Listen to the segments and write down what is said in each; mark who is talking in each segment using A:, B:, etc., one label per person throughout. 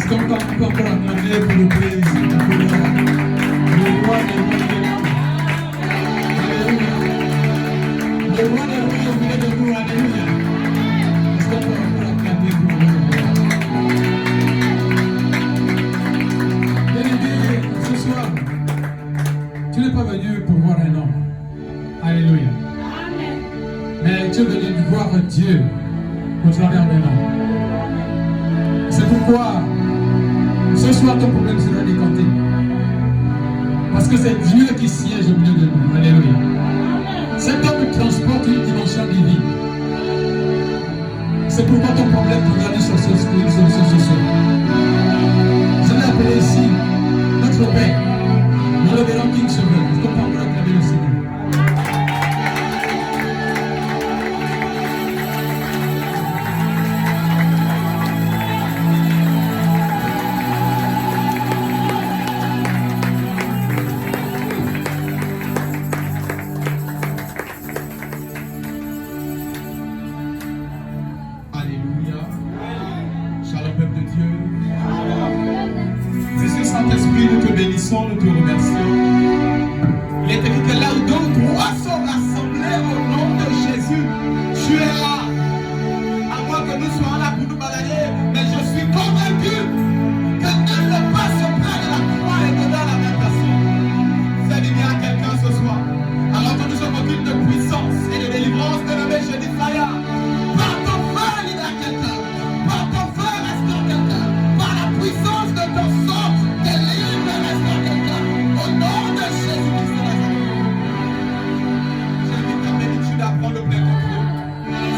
A: qu'on peut encore acclamer pour le pays, le roi des rois est là. Alléluia. Le roi des rois est venu de nous. Alléluia. Est-ce qu'on peut encore acclamer pour le roi? Bien-aimé, ce soir, tu n'es pas venu pour voir un homme. Alléluia. Mais tu es venu voir Dieu au travers d'un homme. C'est pourquoi ce soir ton problème sera décanté. Parce que c'est Dieu qui siège au milieu de nous. Alléluia. Cet homme transporte une dimension divine. C'est pourquoi ton problème pourra aller sur ce soir. Je l'ai appelé ici notre Père. Nous le verrons King Sauveur. Est-ce qu'on peut encore acclamer le Seigneur?
B: Nous te remercions. Il est écrit que là où deux ou trois sont rassemblés au nom de Jésus, tu es là. À moins que nous soyons là pour nous balader, mais je suis convaincu que elle ne pas se près de la croix et de dans la même personne. C'est bien à quelqu'un ce soir. Alors que nous sommes occupés de puissance et de délivrance de nommé Jésus Faya. Par ton frère, il y a quelqu'un. Par ton frère, restaure quelqu'un. Par la puissance de ton sang, délivre et restaure quelqu'un. Au nom de Jésus-Christ de Nazareth. J'invite ta bénédiction à prendre le plein contrôle.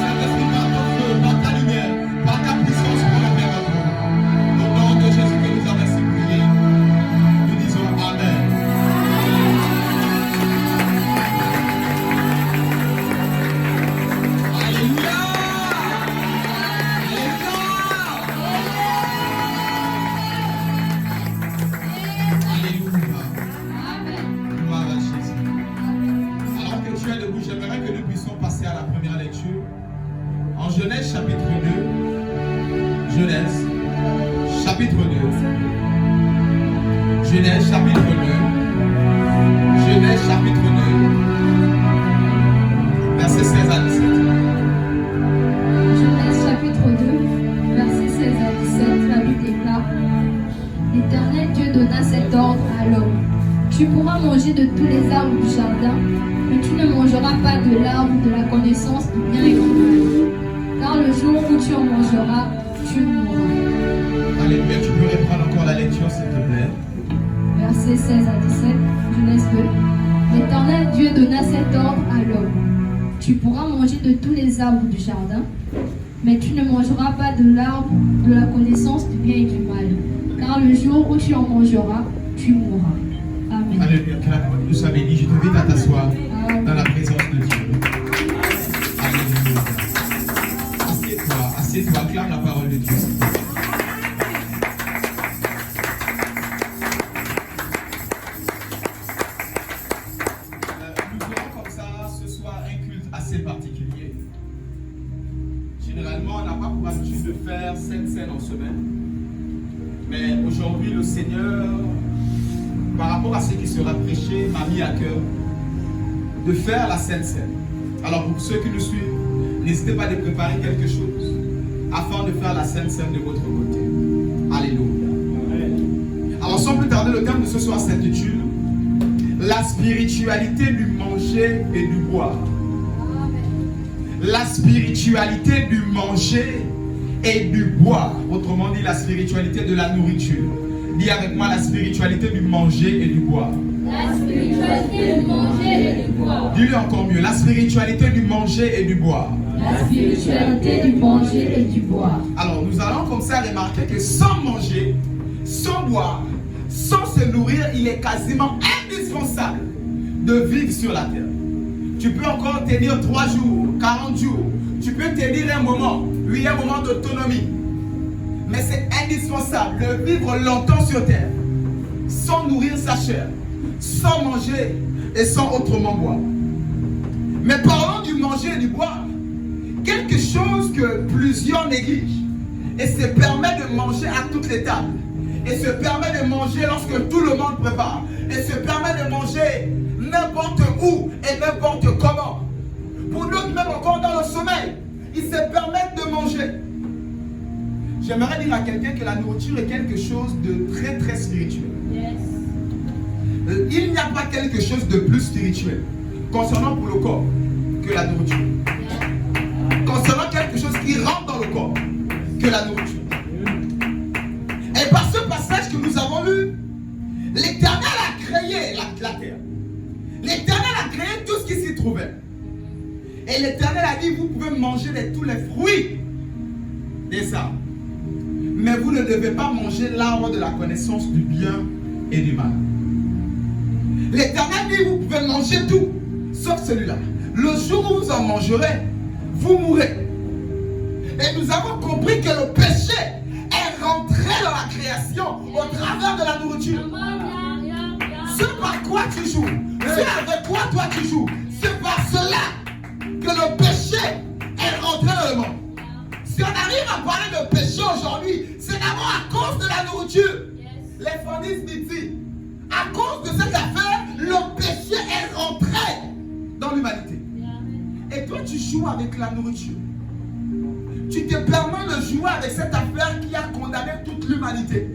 B: Saint-Esprit, par ton feu, par ta lumière, par ta puissance, pour le plein contrôle. Au nom de Jésus que nous avons ainsi prié, nous disons Amen. Alléluia. J'aimerais que nous puissions passer à la première lecture en Genèse chapitre 2. Genèse chapitre 2. Genèse chapitre 2. Genèse chapitre 2. Versets 16 à 17.
C: Genèse chapitre 2, versets 16 à 17, la Bible déclare: L'Éternel Dieu donna cet ordre à l'homme. Tu pourras manger de tous les arbres du jardin, mais tu ne mangeras pas de l'arbre de la connaissance du bien et du mal. Car le jour où tu en mangeras, tu mourras.
B: Alléluia, tu peux reprendre encore la lecture s'il te plaît.
C: Versets 16 à 17, Genèse 2. L'Éternel Dieu donna cet ordre à l'homme. Tu pourras manger de tous les arbres du jardin, mais tu ne mangeras pas de l'arbre de la connaissance du bien et du mal. Car le jour où tu en mangeras, tu mourras. Amen.
B: Alléluia, que la parole nous soit bénie. Je t'invite à t'asseoir dans la présence de Dieu. Alléluia. Assieds-toi, acclame la parole de Dieu. Nous verrons comme ça ce soir un culte assez particulier. Généralement, on n'a pas pour habitude de faire 5 scènes en semaine. Mais aujourd'hui, le Seigneur, par rapport à ce qui sera prêché, m'a mis à cœur de faire la Sainte Seine. Alors pour ceux qui nous suivent, n'hésitez pas à préparer quelque chose afin de faire la Sainte Seine de votre côté. Alléluia. Alors sans plus tarder, le thème de ce soir s'intitule La spiritualité du manger et du boire. La spiritualité du manger et du boire. Autrement dit, la spiritualité de la nourriture. Dis avec moi la spiritualité du manger et du boire.
C: La spiritualité du manger et du boire.
B: Dis-le encore mieux. La spiritualité du manger et du boire.
C: La spiritualité du manger et du boire.
B: Alors nous allons comme ça remarquer que sans manger, sans boire, sans se nourrir, il est quasiment indispensable de vivre sur la terre. Tu peux encore tenir 3 jours, 40 jours. Tu peux tenir un moment, oui, un moment d'autonomie. Mais c'est indispensable de vivre longtemps sur terre, sans nourrir sa chair, sans manger et sans autrement boire. Mais parlons du manger et du boire. Quelque chose que plusieurs négligent. et se permet de manger à toutes les tables. Et se permet de manger lorsque tout le monde prépare. Et se permet de manger n'importe où et n'importe comment. Pour d'autres, même encore dans le sommeil, ils se permettent de manger. J'aimerais dire à quelqu'un que la nourriture est quelque chose de très très spirituel. Il n'y a pas quelque chose de plus spirituel concernant pour le corps que la nourriture. Concernant quelque chose qui rentre dans le corps que la nourriture. Et par ce passage que nous avons lu, l'Éternel a créé la terre. L'Éternel a créé tout ce qui s'y trouvait. Et l'Éternel a dit, vous pouvez manger de tous les fruits des arbres. Mais vous ne devez pas manger l'arbre de la connaissance du bien et du mal. L'Éternel dit, vous pouvez manger tout, sauf celui-là. Le jour où vous en mangerez, vous mourrez. Et nous avons compris que le péché est rentré dans la création au travers de la nourriture. Ce par quoi tu joues, ce avec quoi toi tu joues, c'est par cela que le péché est rentré dans le monde. Si on arrive à parler de péché aujourd'hui, c'est d'abord à cause de la nourriture. Les fondistes disent, à cause de cette affaire, le péché est rentré dans l'humanité. Et toi, tu joues avec la nourriture. Tu te permets de jouer avec cette affaire qui a condamné toute l'humanité.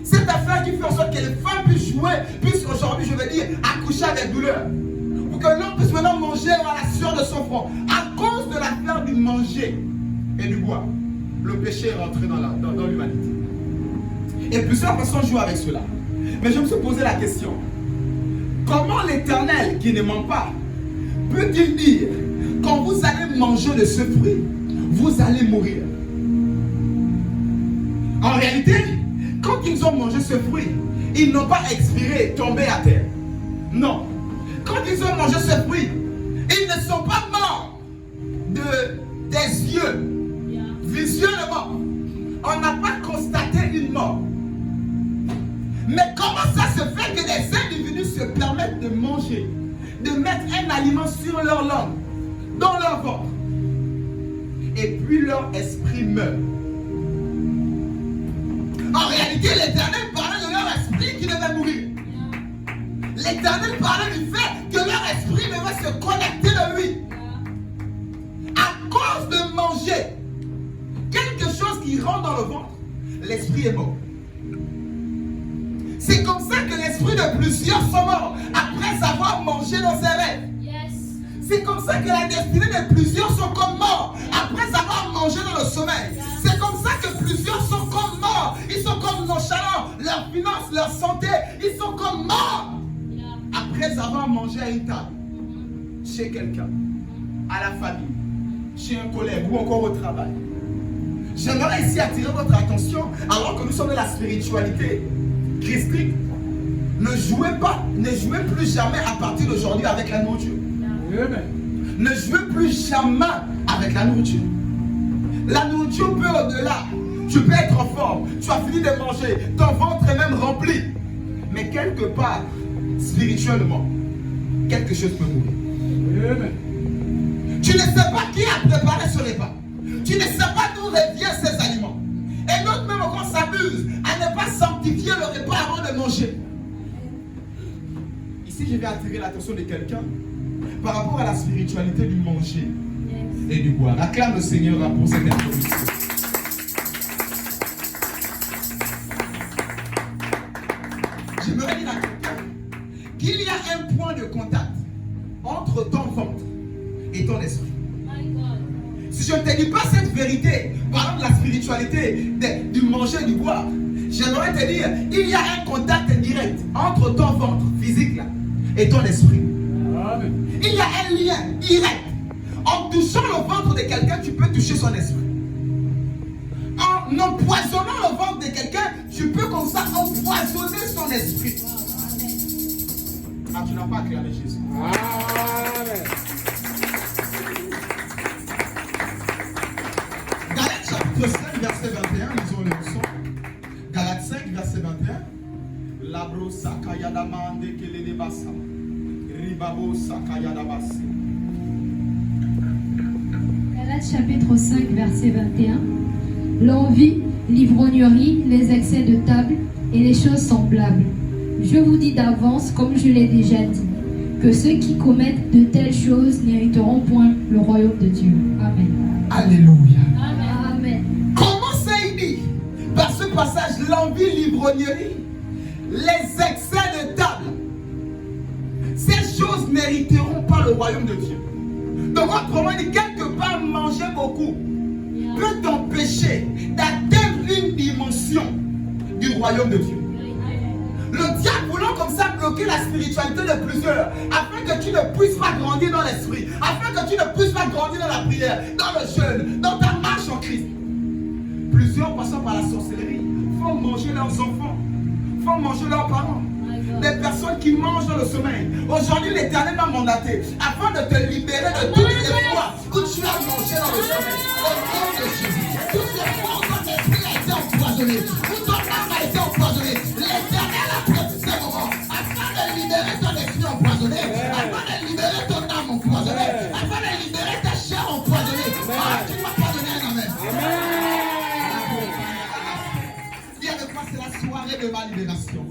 B: Cette affaire qui fait en sorte que les femmes puissent jouer, puissent aujourd'hui, je veux dire, accoucher avec douleur. Pour que l'homme puisse maintenant manger à la sueur de son front. À cause de l'affaire du manger et du boire, le péché est rentré dans l'humanité. Et plusieurs personnes jouent avec cela. Mais je me suis posé la question. Comment l'Éternel, qui ne ment pas, peut-il dire, quand vous allez manger de ce fruit, vous allez mourir? En réalité, quand ils ont mangé ce fruit, ils n'ont pas expiré, tombé à terre. Non. Quand ils ont mangé ce fruit, ils ne sont pas morts des yeux. Visuellement, on n'a pas constaté une mort. Mais comment ça se fait que des individus se permettent de manger, de mettre un aliment sur leur langue, dans leur ventre, et puis leur esprit meurt? En réalité, l'Éternel parlait de leur esprit qui devait mourir. L'Éternel parlait du fait que leur esprit devait se connecter de lui. À cause de manger quelque chose qui rentre dans le ventre, l'esprit est mort. C'est comme ça que l'esprit de plusieurs sont morts après avoir mangé dans ses rêves. C'est comme ça que la destinée de plusieurs sont comme morts après avoir mangé dans le sommeil. C'est comme ça que plusieurs sont comme morts. Ils sont comme nonchalants. Leurs finances, leur santé, ils sont comme morts après avoir mangé à une table, chez quelqu'un, à la famille, chez un collègue ou encore au travail. J'aimerais ici attirer votre attention, alors que nous sommes dans la spiritualité christique. Ne jouez plus jamais à partir d'aujourd'hui avec la nourriture. Ne jouez plus jamais avec la nourriture. La nourriture peut au-delà. Tu peux être en forme, tu as fini de manger, ton ventre est même rempli. Mais quelque part, spirituellement, quelque chose peut mourir. Tu ne sais pas qui a préparé ce repas. Tu ne sais pas d'où viennent ces aliments. Et d'autres même encore s'amusent à ne pas sanctifier le repas avant de manger. Ici, je vais attirer l'attention de quelqu'un par rapport à la spiritualité du manger et du boire. Acclame le Seigneur pour cette introduction. J'aimerais dire à quelqu'un qu'il y a un point de contact entre ton ventre et ton esprit. Si je ne te dis pas cette vérité, parlant de la spiritualité, du manger et du boire, j'aimerais te dire, il y a un contact direct entre ton ventre physique là, et ton esprit. Amen. Il y a un lien direct. En touchant le ventre de quelqu'un, tu peux toucher son esprit. En empoisonnant le ventre de quelqu'un, tu peux comme ça empoisonner son esprit. Ah, tu n'as pas acclamé Jésus. Amen. Galates chapitre 5, verset 21, lisons le son. Galates 5, verset 21. Labro sakayadamande kelele basa. Ribabo sakayadabase.
C: Galates chapitre 5, verset 21. l'envie, l'ivrognerie, les excès de table et les choses semblables. Je vous dis d'avance, comme je l'ai déjà dit, que ceux qui commettent de telles choses n'hériteront point le royaume de Dieu. Amen.
B: Alléluia.
C: Amen.
B: Comment ça il dit? Par ce passage, l'envie, l'ivrognerie, les excès de table, ces choses n'hériteront pas le royaume de Dieu. Donc autrement dit, quelque part, manger beaucoup peut t'empêcher d'atteindre une dimension du royaume de Dieu. Le diable voulant comme ça bloquer la spiritualité de plusieurs, afin que tu ne puisses pas grandir dans l'esprit, afin que tu ne puisses pas grandir dans la prière, dans le jeûne, dans ta marche en Christ. Plusieurs passant par la sorcellerie font manger leurs enfants, font manger leurs parents. Des personnes qui mangent dans le sommeil. Aujourd'hui, l'Éternel m'a mandaté afin de te libérer de toutes les fois où tu as mangé dans le sommeil. Au nom de Jésus. Toutes les fois où ton esprit a été empoisonné, où ton âme a été empoisonnée, l'Éternel a pris ce moment afin de libérer ton esprit empoisonné, afin de libérer ton âme empoisonnée, afin de libérer ta chair empoisonnée. Ah, tu ne m'as pas donné un amen. Dis avec moi, c'est la soirée de ma libération.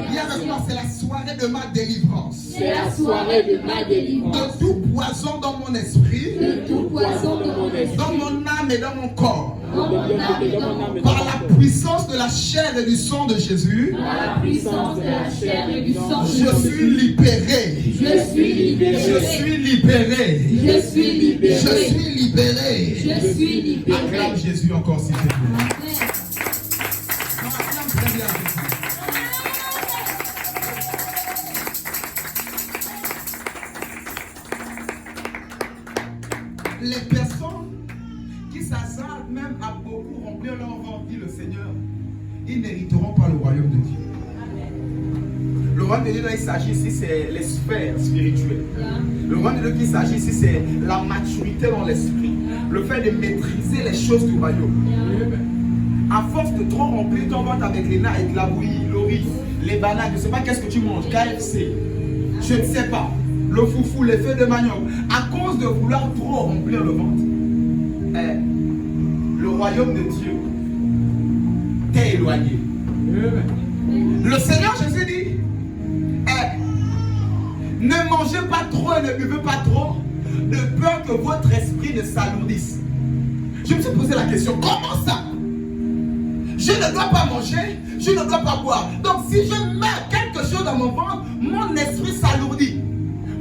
B: Dis avec moi, c'est la soirée de ma délivrance.
C: C'est la soirée de ma délivrance.
B: De tout poison dans mon esprit,
C: De tout poison dans mon esprit,
B: dans mon âme et dans mon corps.
C: dans mon âme et dans mon corps.
B: Par la puissance de la chair et du sang de Jésus,
C: Par la puissance de la chair et du sang de
B: je
C: Jésus.
B: suis libéré.
C: Je suis libéré.
B: Je suis libéré.
C: Je suis libéré.
B: Je suis libéré.
C: Je suis libéré.
B: Acclame Jésus encore s'il te plaît.
C: Amen.
B: Acclame très bien Jésus. Les personnes qui s'assardent même à beaucoup remplir leur ventre, dit le Seigneur, ils n'hériteront pas le royaume de Dieu. Le royaume de Dieu dont il s'agit ici, c'est les sphères spirituelles. Le royaume de Dieu qui s'agit ici, c'est la maturité dans l'esprit. Le fait de maîtriser les choses du royaume. À force de trop remplir ton ventre avec les nains, avec la bouillie, l'oriz, les bananes, je ne sais pas qu'est-ce que tu manges, KFC, je ne sais pas, le foufou, les feuilles de manioc, à cause de vouloir trop remplir le ventre, le royaume de Dieu t'est éloigné. Le Seigneur Jésus dit, ne mangez pas trop et ne buvez pas trop, de peur que votre esprit ne s'alourdisse. Je me suis posé la question, comment ça? Je ne dois pas manger, je ne dois pas boire. Donc si je mets quelque chose dans mon ventre, mon esprit s'alourdit.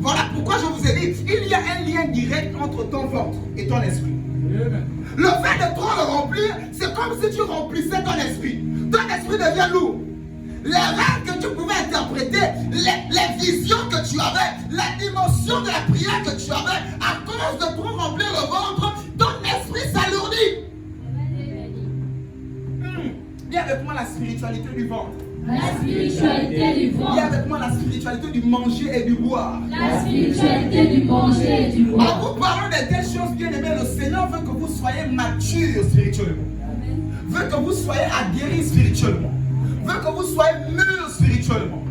B: Voilà pourquoi je vous ai dit, il y a un lien direct entre ton ventre et ton esprit. Le fait de trop le remplir, c'est comme si tu remplissais ton esprit. Ton esprit devient lourd. Les rêves que tu pouvais interpréter, les visions que tu avais, la dimension de la prière que tu avais, à cause de trop remplir le ventre, ton esprit s'alourdit. Viens avec moi la spiritualité du ventre.
C: La spiritualité du
B: Viens
C: ventre.
B: avec moi la spiritualité du manger et du boire.
C: La spiritualité du manger et du
B: En
C: boire.
B: vous parlant de telles choses, bien aimés, le Seigneur veut que vous soyez matures spirituellement. Veut que vous soyez aguerris spirituellement. Veut que vous soyez mûrs spirituellement.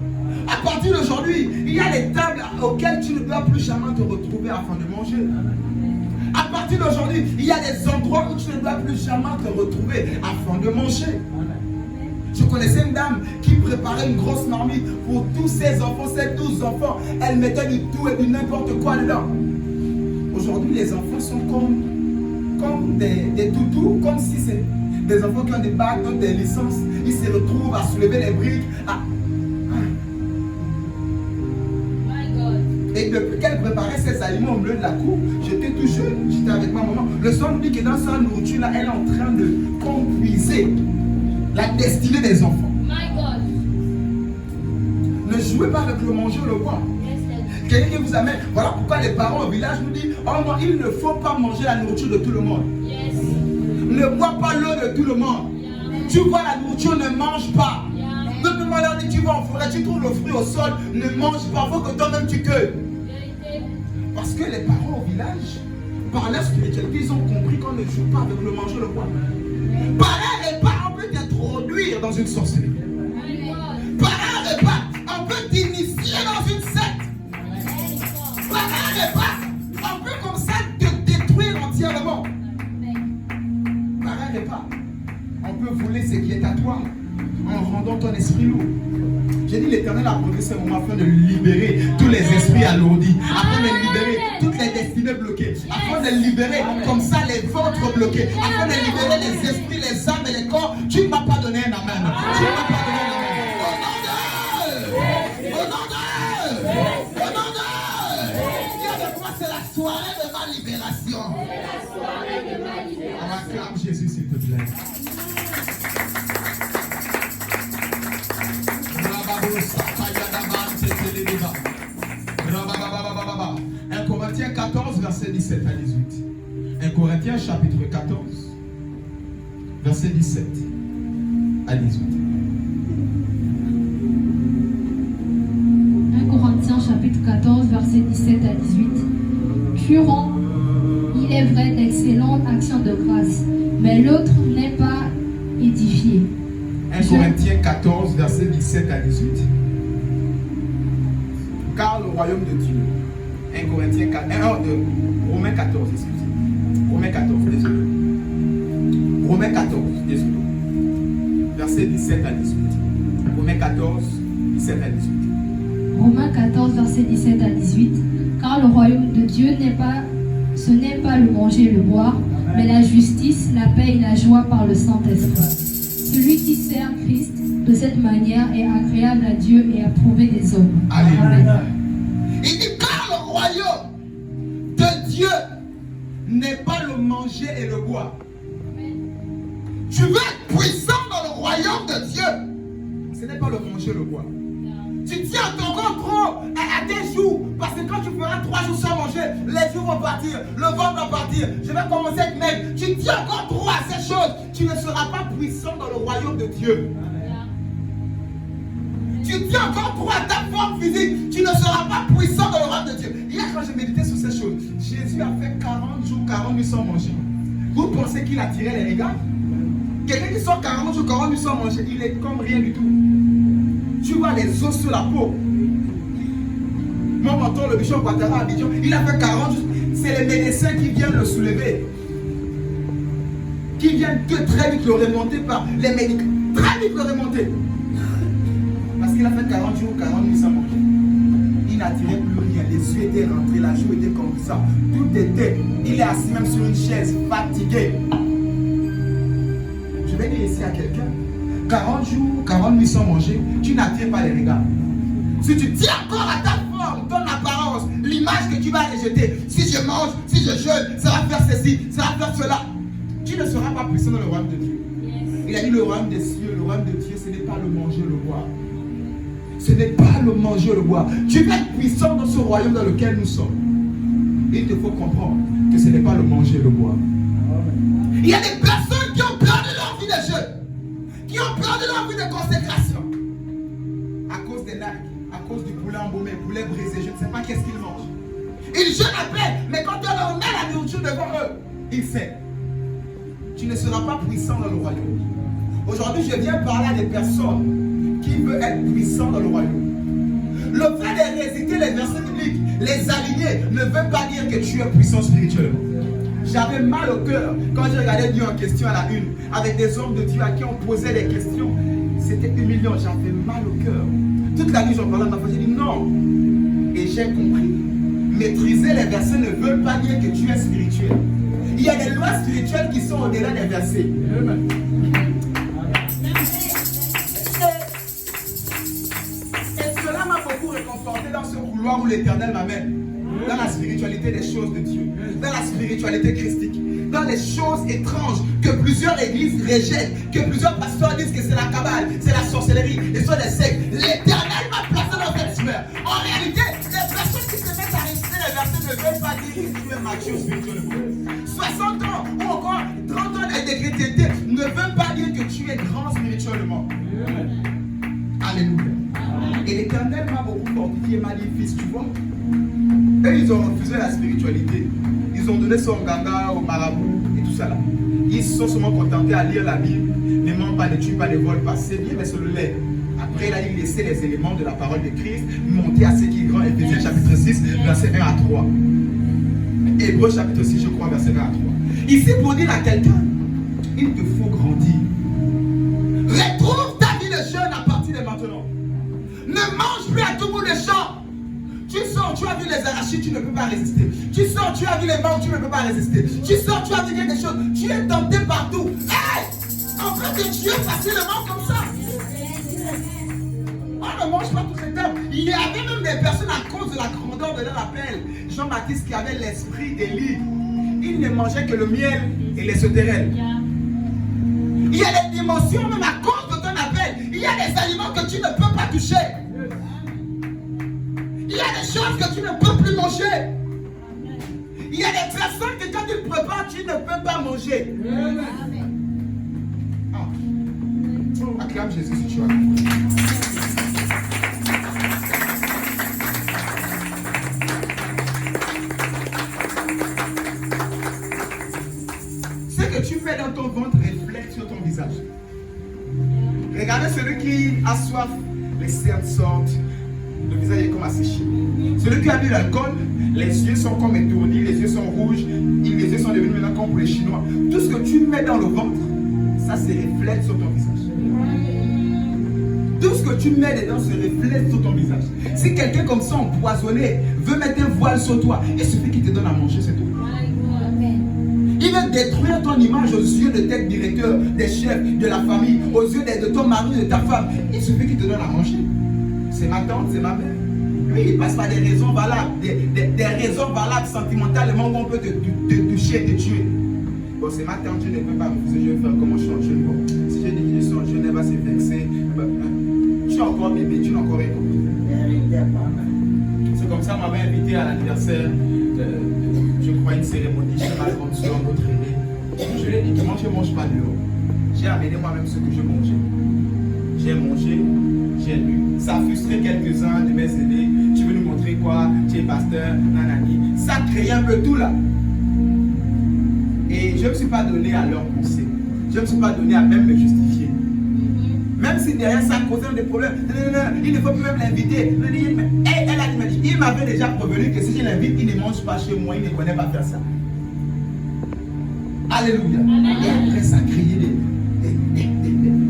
B: À partir d'aujourd'hui, il y a des tables auxquelles tu ne dois plus jamais te retrouver afin de manger. À partir d'aujourd'hui, il y a des endroits où tu ne dois plus jamais te retrouver afin de manger. Je connaissais une dame qui préparait une grosse marmite pour tous ses enfants, ses 12 enfants. Elle mettait du tout et du n'importe quoi dedans. Aujourd'hui, les enfants sont comme des toutous, comme si c'est des enfants qui ont des bacs, ont des licences. Ils se retrouvent à soulever les briques. Et depuis qu'elle préparait ses aliments au milieu de la cour, j'étais tout jeune, j'étais avec ma maman. Le soir, nous dit que dans sa nourriture, là, elle est en train de conduiser la destinée des enfants. Ne jouez pas avec le manger ou le boire. Quelqu'un qui vous amène. Voilà pourquoi les parents au village nous disent, oh non, il ne faut pas manger la nourriture de tout le monde. Ne bois pas l'eau de tout le monde. Tu vois la nourriture, ne mange pas. Ne te demande pas, tu vas en forêt, tu trouves le fruit au sol, ne mange pas, il faut que toi-même tu cueilles. Parce que les parents au village, par leur spiritualité, ils ont compris qu'on ne joue pas avec le manger le bois. Par un repas, on peut t'introduire dans une sorcellerie. Par un repas, on peut t'initier dans une secte. Par un repas, on peut comme ça te détruire entièrement. t'inquiète pas. On peut voler ce qui est à toi en rendant ton esprit lourd. J'ai dit l'Éternel a posé ce moment afin de libérer tous les esprits alourdis, afin de libérer toutes les destinées bloquées, afin de libérer comme ça les ventres bloqués, afin de libérer les esprits, les âmes et les corps. Tu ne m'as pas donné un amen. Tu ne m'as pas donné un amen. Au nom de Dieu avec moi, c'est la soirée de ma libération. On acclame Jésus s'il te plaît. 1 Corinthiens 14, verset 17 à 18. 1 Corinthiens chapitre 14, verset 17 à 18.
C: 1 Corinthiens chapitre 14, verset 17 à 18. Tu rends, il est vrai, d'excellentes actions de grâce, mais l'autre n'est pas édifié.
B: 1 Corinthiens 14, verset 17 à 18. Car le royaume de Dieu. 1 Corinthiens 14, Romains 14, excusez. Romains 14, désolé. Romains 14, désolé. Verset 17 à 18. Romains 14, 17 à 18.
C: Romains 14, verset 17 à 18. Car le royaume de Dieu ce n'est pas le manger et le boire, mais la justice, la paix et la joie par le Saint-Esprit. Celui qui sert Christ de cette manière est agréable à Dieu et approuvé des hommes.
B: Alléluia. Il dit car le royaume de Dieu n'est pas le manger et le boire. Tu veux être puissant dans le royaume de Dieu. Ce n'est pas le manger et le boire. Tu tiens ton corps trop à tes jours. Parce que quand tu feras 3 jours sans manger, les jours vont partir, le ventre va partir. Je vais commencer à être maigre. Tu tiens encore trop à ces choses. Tu ne seras pas puissant dans le royaume de Dieu. Tu tiens encore trop à ta forme physique. Tu ne seras pas puissant dans le royaume de Dieu. Hier, quand j'ai médité sur ces choses, Jésus a fait 40 jours, 40 nuits sans manger. Vous pensez qu'il attirait les regards? Quelqu'un qui sort 40 jours, 40 nuits sans manger, il est comme rien du tout. Tu vois les os sur la peau. Mon mentor, le bishop Ouattara à Abidjan, il a fait 40 jours. C'est les médecins qui viennent le soulever. Qui viennent très vite le remonter par les médicaments. Très vite le remonter. Parce qu'il a fait 40 jours, 40 nuits sans manger. Il n'attirait plus rien. Les yeux étaient rentrés, la joue était comme ça. Tout était. Il est assis même sur une chaise, fatigué. Je vais dire ici à quelqu'un. 40 jours, 40 nuits sans manger, tu n'attires pas les regards. Si tu tiens encore à ta forme, ton apparence, l'image que tu vas rejeter, si je mange, si je jeûne, ça va faire ceci, ça va faire cela, tu ne seras pas puissant dans le royaume de Dieu. Il a dit le royaume des cieux, le royaume de Dieu, ce n'est pas le manger, le boire. Ce n'est pas le manger, le boire. Tu veux être puissant dans ce royaume dans lequel nous sommes. Il te faut comprendre que ce n'est pas le manger, le boire. Il y a des personnes qui ont perdu leur vie de jeûne, qui ont perdu leur vie de consécration à cause des lacs, à cause du poulet embaumé, poulet brisé, je ne sais pas qu'est-ce qu'ils mangent. Ils jeûnent à peine, mais quand on leur met la nourriture devant eux, ils savent. Tu ne seras pas puissant dans le royaume. Aujourd'hui, je viens parler à des personnes qui veulent être puissants dans le royaume. Le fait de réciter les versets bibliques, les aligner, ne veut pas dire que tu es puissant spirituellement. J'avais mal au cœur quand j'ai regardé Dieu en question à la une, avec des hommes de Dieu à qui on posait des questions. C'était humiliant, j'avais mal au cœur. Toute la nuit, j'en parlais à ma femme, j'ai dit non. Et j'ai compris. Maîtriser les versets ne veut pas dire que tu es spirituel. Il y a des lois spirituelles qui sont au-delà des versets. Et cela m'a beaucoup réconforté dans ce couloir où l'Éternel m'amène. Dans la spiritualité des choses de Dieu, dans la spiritualité christique, dans les choses étranges que plusieurs églises rejettent, que plusieurs pasteurs disent que c'est la cabale, c'est la sorcellerie, et sont des sectes. L'Éternel m'a placé dans cette sphère. En réalité, les personnes qui se mettent à réciter les versets ne veulent pas dire que tu es mature spirituellement. 60 ans ou encore 30 ans de chrétienté ne veut pas dire que tu es grand spirituellement. Alléluia. Et l'Éternel m'a beaucoup fortifié, m'a dit, fils, tu vois, eux, ils ont refusé la spiritualité. Ils ont donné son ganga au marabout et tout ça là. Ils se sont seulement contentés à lire la Bible. Ne ment pas, ne tue pas, ne vole pas. C'est bien, mais c'est le lait. Après, là, il laissait les éléments de la parole de Christ monter à ce qui est grand. Éphésiens chapitre 6, verset 1 à 3. Hébreux chapitre 6, je crois, verset 1 à 3. Ici, pour dire à quelqu'un, il te faut grandir. Retrouve ta vie de jeune à partir de maintenant. Ne mange plus à tout bout de champ. Tu sors, tu as vu les arachides, tu ne peux pas résister. Tu sors, tu as vu les mangues, tu ne peux pas résister. Tu sors, tu as vu quelque chose, tu es tenté partout. Hey! En fait, de Dieu facilement comme ça. On ne mange pas tous ces termes. Il y avait même des personnes à cause de la grandeur de leur appel. Jean-Baptiste qui avait l'esprit d'Élie. Il ne mangeait que le miel et les sauterelles. Il y a des dimensions même à cause de ton appel. Il y a des aliments que tu ne peux pas toucher. Il y a des choses que tu ne peux plus manger. Il y a des personnes que quand tu prépares, tu ne peux pas manger. Ah. Acclame Jésus si tu as. Ce que tu fais dans ton ventre reflète sur ton visage. Regardez celui qui a soif, les cernes sortent. Le visage est comme asséché. Celui qui a bu l'alcool, les yeux sont comme étourdis, les yeux sont rouges, les yeux sont devenus maintenant comme pour les Chinois. Tout ce que tu mets dans le ventre, ça se reflète sur ton visage. Tout ce que tu mets dedans se reflète sur ton visage. Si quelqu'un comme ça empoisonné veut mettre un voile sur toi, il suffit qu'il te donne à manger, c'est tout. Il veut détruire ton image aux yeux de tes directeurs, des chefs, de la famille, aux yeux de ton mari, de ta femme. Il suffit qu'il te donne à manger. C'est ma tante, c'est ma mère. Lui, il passe par des raisons valables, des raisons valables sentimentalement où on peut te toucher, te tuer. Bon, c'est ma tante, je ne peux pas refuser, je vais faire comment je suis en jeune. Bon, si je dis que je suis en jeune, elle va se vexer. Tu es encore bébé, tu n'as encore rien compris. C'est comme ça, on m'avait invité à l'anniversaire je crois une cérémonie chez ma grande soeur, notre aînée. Je lui ai dit que moi je ne mange pas dehors. J'ai amené moi-même ce que je mangeais. J'ai mangé, j'ai lu. Ça a frustré quelques-uns de mes aînés. Tu veux nous montrer quoi? Tu es pasteur, nanani. Ça crée un peu tout là. Et je ne me suis pas donné à leur penser. Je ne me suis pas donné à même me justifier. Même si derrière ça causait des problèmes. Il ne faut plus même l'inviter. Il m'avait déjà prévenu que si je l'invite, il ne mange pas chez moi, il ne connaît pas faire ça. Alléluia. Et après ça criait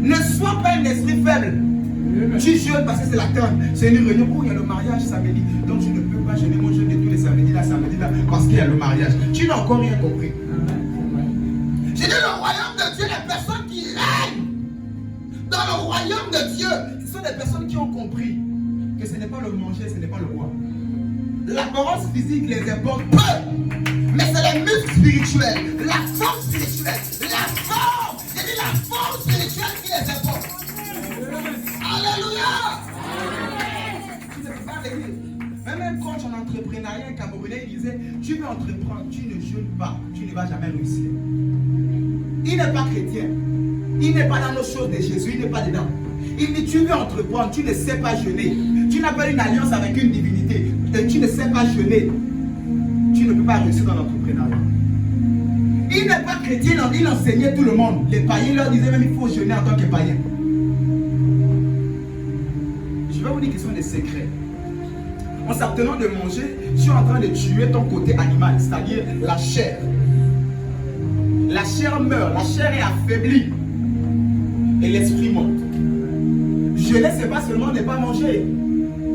B: ne sois pas un esprit faible. Tu jeûnes parce que c'est la tante. C'est une réunion où il y a le mariage samedi. Donc je ne peux pas jeûner mon jeûne de tous les samedis là, parce qu'il y a le mariage. Tu n'as encore rien compris. J'ai dit le royaume de Dieu, les personnes qui règnent dans le royaume de Dieu, ce sont des personnes qui ont compris que ce n'est pas le manger, ce n'est pas le roi. L'apparence physique les importe peu, mais c'est les muscles spirituels, la forme spirituelle, la forme, j'ai dit la forme spirituelle qui les importe. Alléluia. Tu ne peux pas régler. Même un coach en entrepreneuriat, un Camerounais, il disait, tu veux entreprendre, tu ne jeûnes pas, tu ne vas jamais réussir. Il n'est pas chrétien. Il n'est pas dans nos choses de Jésus, il n'est pas dedans. Il dit, tu veux entreprendre, tu ne sais pas jeûner. Tu n'as pas une alliance avec une divinité. Et tu ne sais pas jeûner. Tu ne peux pas réussir dans l'entrepreneuriat. Il n'est pas chrétien, il enseignait tout le monde. Les païens leur disaient même, il faut jeûner en tant que païen. Je vais vous dire qu'ils sont des secrets. En s'abstenant de manger, tu es en train de tuer ton côté animal, c'est-à-dire la chair. La chair meurt, la chair est affaiblie. Et l'esprit monte. Jeûner, c'est pas seulement ne pas manger,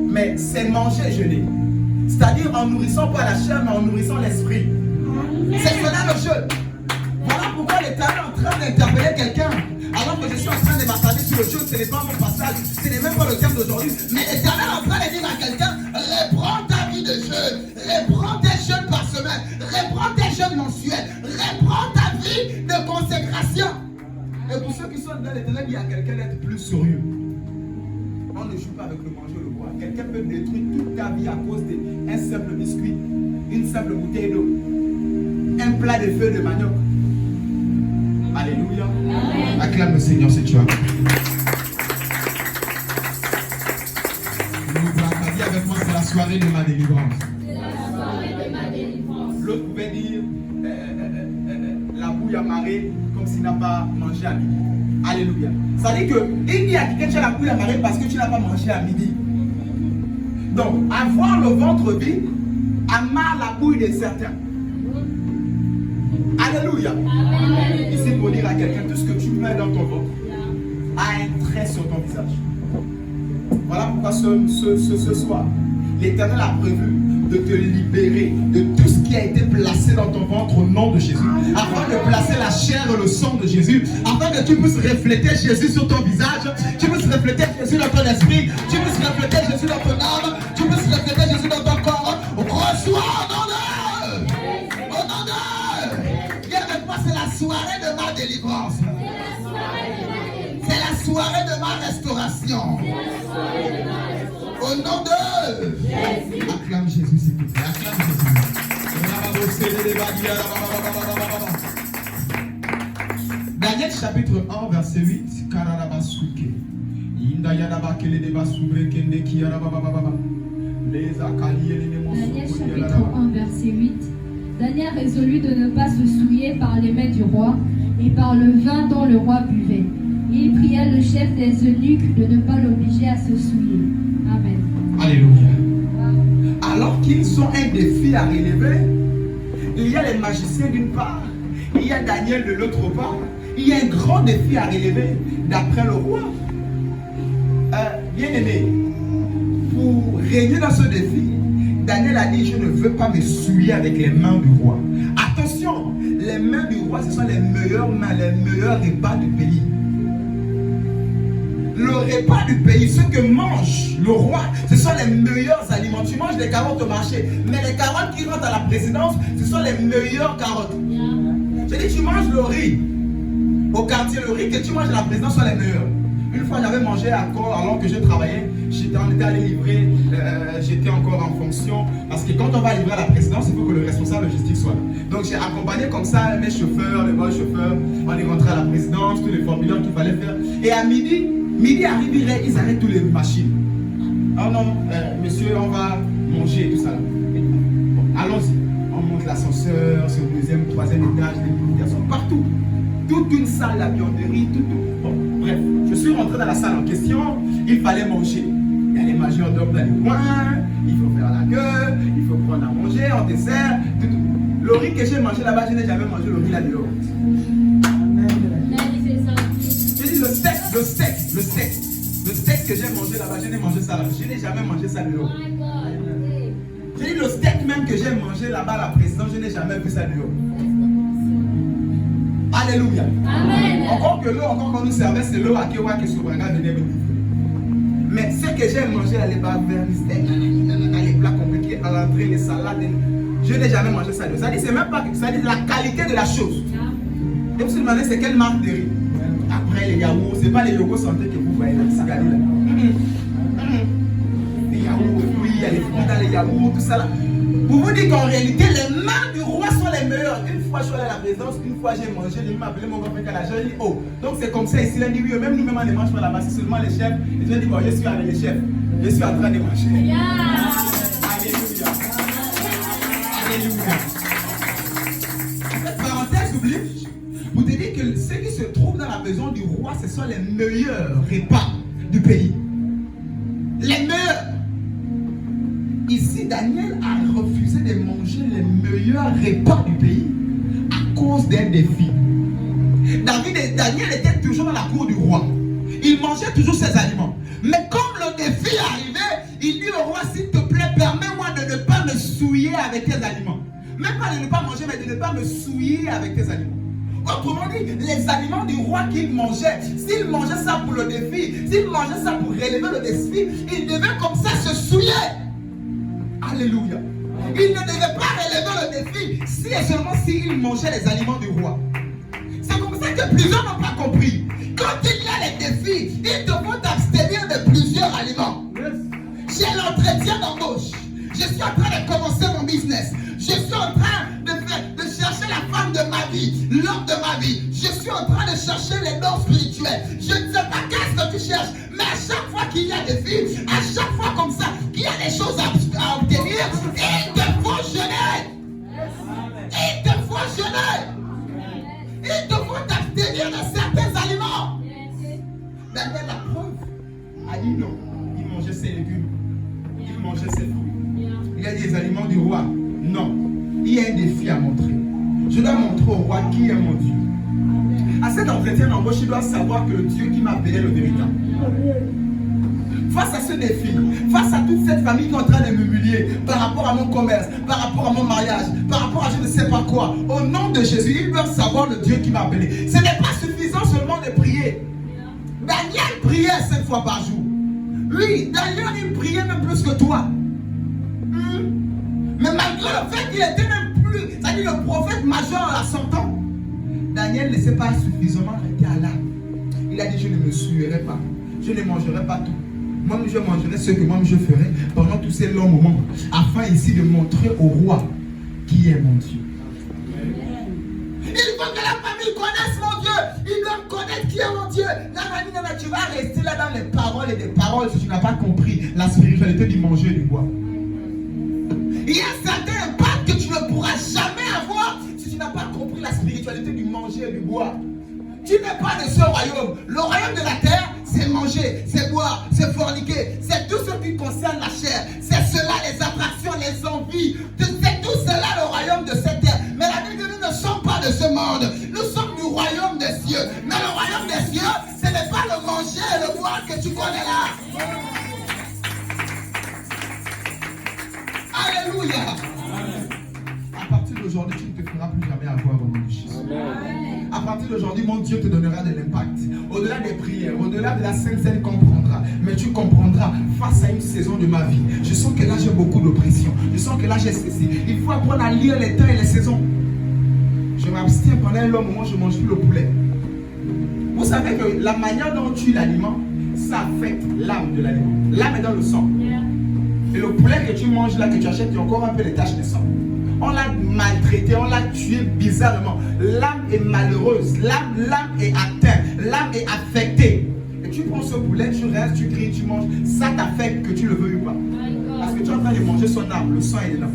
B: mais c'est manger, jeûner. C'est-à-dire en nourrissant pas la chair, mais en nourrissant l'esprit. C'est cela le jeûne. Voilà pourquoi l'Éternel est en train d'interpeller quelqu'un. Alors que je suis en train de m'attarder sur le jeûne, ce n'est pas mon passage, ce n'est même pas le terme d'aujourd'hui. Mais l'Éternel est en train de dire à quelqu'un, reprends ta vie de jeûne, reprends tes jeûnes par semaine, reprends tes jeûnes mensuels, reprends ta vie de consécration. Et pour ceux qui sont dans l'Éternel, il y a quelqu'un d'être plus sérieux. On ne joue pas avec le manger ou le boire. Quelqu'un peut détruire toute ta vie à cause d'un simple biscuit, une simple bouteille d'eau, un plat de feuilles de manioc. Alléluia. Amen. Acclame le Seigneur si tu as. Dis avec moi, c'est la soirée de ma délivrance. L'autre pouvait dire la bouille amarrée comme s'il n'a pas mangé à midi. Alléluia. Ça veut dire qu'il dit à quelqu'un tu as la bouille amarrée parce que tu n'as pas mangé à midi. Donc, avoir le ventre vide amarre la bouille de certains. Alléluia. Amen. Ici pour dire à quelqu'un, tout ce que tu mets dans ton ventre a un trait sur ton visage. Voilà pourquoi ce soir, l'Éternel a prévu de te libérer de tout ce qui a été placé dans ton ventre au nom de Jésus, afin de placer la chair et le sang de Jésus, afin que tu puisses refléter Jésus sur ton visage, tu puisses refléter Jésus dans ton esprit, tu puisses refléter Jésus dans ton âme, tu puisses refléter Jésus dans ton corps. Reçois au nom d'eux! Au nom d'eux! Viens avec moi, c'est la soirée de ma délivrance. C'est la soirée de ma restauration. Au nom d'eux! Acclame Jésus, s'il te plaît. Acclame Jésus. Daniel chapitre 1, verset 8.
C: Daniel chapitre 1, verset 8. Daniel résolut de ne pas se souiller par les mets du roi et par le vin dont le roi buvait. Il pria le chef des eunuques de ne pas l'obliger à se souiller. Amen.
B: Alléluia. Alors qu'ils ont un défi à relever, il y a les magiciens d'une part, il y a Daniel de l'autre part, il y a un grand défi à relever d'après le roi. Bien aimé, pour régner dans ce défi, Daniel a dit: je ne veux pas me souiller avec les mains du roi. Attention, les mains du roi, ce sont les meilleures mains, les meilleurs repas du pays. Le repas du pays, ce que mange le roi, ce sont les meilleurs aliments. Tu manges des carottes au marché, mais les carottes qui rentrent à la présidence, ce sont les meilleures carottes. Je dis, tu manges le riz au quartier, le riz que tu manges à la présidence sont les meilleurs. Une fois, j'avais mangé à Corps alors que je travaillais. On était allé livrer, j'étais encore en fonction. Parce que quand on va livrer à la présidence, il faut que le responsable logistique soit là. Donc j'ai accompagné comme ça mes chauffeurs, les bons chauffeurs. On est rentré à la présidence, tous les formulaires qu'il fallait faire. Et à midi arrive, ils arrêtent toutes les machines. Oh non, monsieur, on va manger et tout ça. Bon, allons-y. On monte l'ascenseur, sur le deuxième, troisième étage, les publications, partout. Toute une salle à vianderie, tout. Bon, bref, je suis rentré dans la salle en question, il fallait manger. Il y a les majordomes dans les coins, il faut faire la queue, il faut prendre à manger, en dessert, tout. Le riz que j'ai mangé là-bas, je n'ai jamais mangé le riz là-dehors. J'ai dit le steak que j'ai mangé là-bas, je n'ai mangé ça là-bas, je n'ai jamais mangé ça dehors. J'ai dit le steak même que j'ai mangé là-bas à la présidence, je n'ai jamais vu ça dehors. Alléluia. Amen. Encore que l'eau, encore qu'on nous servait, c'est l'eau à Kewa qui Sobraga venait me livrer. Mais ce que j'ai mangé là, les bavers, les plats compliqués, à l'entrée, les salades, je n'ai jamais mangé ça. Ça dit, c'est même pas, ça dit la qualité de la chose. Et vous vous demandez, c'est quelle marque de riz? Après les yaourts, c'est pas les yogos santé que vous voyez là, c'est là. Les yaourts, oui, il y a les fruits dans les yaourts, tout ça là. Pour vous dire qu'en réalité, les mains du roi sont les meilleures. Une fois, je suis allé à la présidence, une fois, j'ai mangé, il m'a appelé mon grand-père à la j'ai dit, oh, donc c'est comme ça ici. Il a dit, oui, même nous-mêmes, on ne mange pas là-bas, c'est seulement les chefs. Et je lui ai dit, bon, je suis avec les chefs. Je suis en train de manger. Yeah. Alléluia. Alléluia. Cette parenthèse oblige pour te dire que ceux qui se trouvent dans la maison du roi, ce sont les meilleurs repas du pays. Les meilleurs. Ici, Daniel a refusé de manger les meilleurs repas du pays à cause d'un défi. Daniel était toujours dans la cour du roi. Il mangeait toujours ses aliments. Mais comme le défi est arrivé, il dit au roi, s'il te plaît, permets-moi de ne pas me souiller avec tes aliments. Même pas de ne pas manger, mais de ne pas me souiller avec tes aliments. Autrement dit, les aliments du roi qu'il mangeait, s'il mangeait ça pour le défi, s'il mangeait ça pour relever le défi, il devait comme ça se souiller. Alléluia. Il ne devait pas relever le défi si et seulement s'il mangeait les aliments du roi. C'est comme ça que plusieurs n'ont pas compris. Quand il y a les défis, ils devront t'abstenir de plusieurs aliments. J'ai l'entretien d'embauche. Je suis en train de commencer mon business. Je suis en train de chercher la femme de ma vie, l'homme de ma vie. Je suis en train de chercher les dons spirituels. Je ne sais pas qu'est-ce que tu cherches, mais à chaque fois qu'il y a des filles, à chaque fois comme ça, qu'il y a des choses à obtenir, il te faut jeûner. Il te faut jeûner. Il te faut t'abstenir de certains aliments. Daniel, la preuve, a dit non. Il mangeait ses légumes. Il mangeait ses fruits. Il y a des aliments du roi. Non. Il y a un défi à montrer. Je dois montrer au roi qui est mon Dieu. À cet entretien d'embauche, il doit savoir que le Dieu qui m'a appelé est le véritable. Face à ce défi, face à toute cette famille qui est en train de m'humilier par rapport à mon commerce, par rapport à mon mariage, par rapport à je ne sais pas quoi, au nom de Jésus, ils doivent savoir le Dieu qui m'a appelé. Ce n'est pas suffisant seulement de prier. Daniel priait 5 fois par jour. Lui, Daniel, il priait même plus que toi. Mais malgré le fait qu'il était même plus, c'est-à-dire le prophète majeur à 100 ans, Daniel ne s'est pas suffisamment arrêté à l'âme. Il a dit, je ne me souillerai pas, je ne mangerai pas tout. Moi-même, je mangerai ce que moi-même je ferai pendant tous ces longs moments, afin ici de montrer au roi qui est mon Dieu. Il faut que la famille connaisse mon Dieu. Ils doivent connaître qui est mon Dieu. Tu vas rester là dans les paroles et des paroles si tu n'as pas compris la spiritualité du manger et du boire. Il y a certains impacts que tu ne pourras jamais avoir si tu n'as pas compris la spiritualité du manger et du boire. Tu n'es pas de ce royaume. Le royaume de la terre, c'est manger, c'est boire, c'est forniquer. C'est tout ce qui concerne la chair. C'est cela, les attractions, les envies. C'est tout cela le royaume de cette terre. Mais la Bible dit que nous ne sommes pas de ce monde. Nous sommes du royaume des cieux. Mais le royaume des cieux, ce n'est pas le manger et le boire que tu connais là. Alléluia. À partir d'aujourd'hui, tu ne te feras plus jamais avoir au nom de Jésus. À partir d'aujourd'hui, mon Dieu te donnera de l'impact. Au-delà des prières, au-delà de la Sainte Seine comprendra. Mais tu comprendras face à une saison de ma vie. Je sens que là, j'ai beaucoup d'oppression. Je sens que là, j'ai ceci. Il faut apprendre à lire les temps et les saisons. Je m'abstiens pendant un long moment, je ne mange plus le poulet. Vous savez que la manière dont tu l'aliment, ça affecte l'âme de l'aliment. L'âme est dans le sang. Et le poulet que tu manges là, que tu achètes, il y a encore un peu les taches de sang. On l'a maltraité, on l'a tué bizarrement. L'âme est malheureuse, l'âme est atteinte, l'âme est affectée. Et tu prends ce poulet, tu restes, tu cries, tu manges. Ça t'affecte que tu le veuilles ou pas. Parce que tu es en train de manger son âme, le sang est dedans.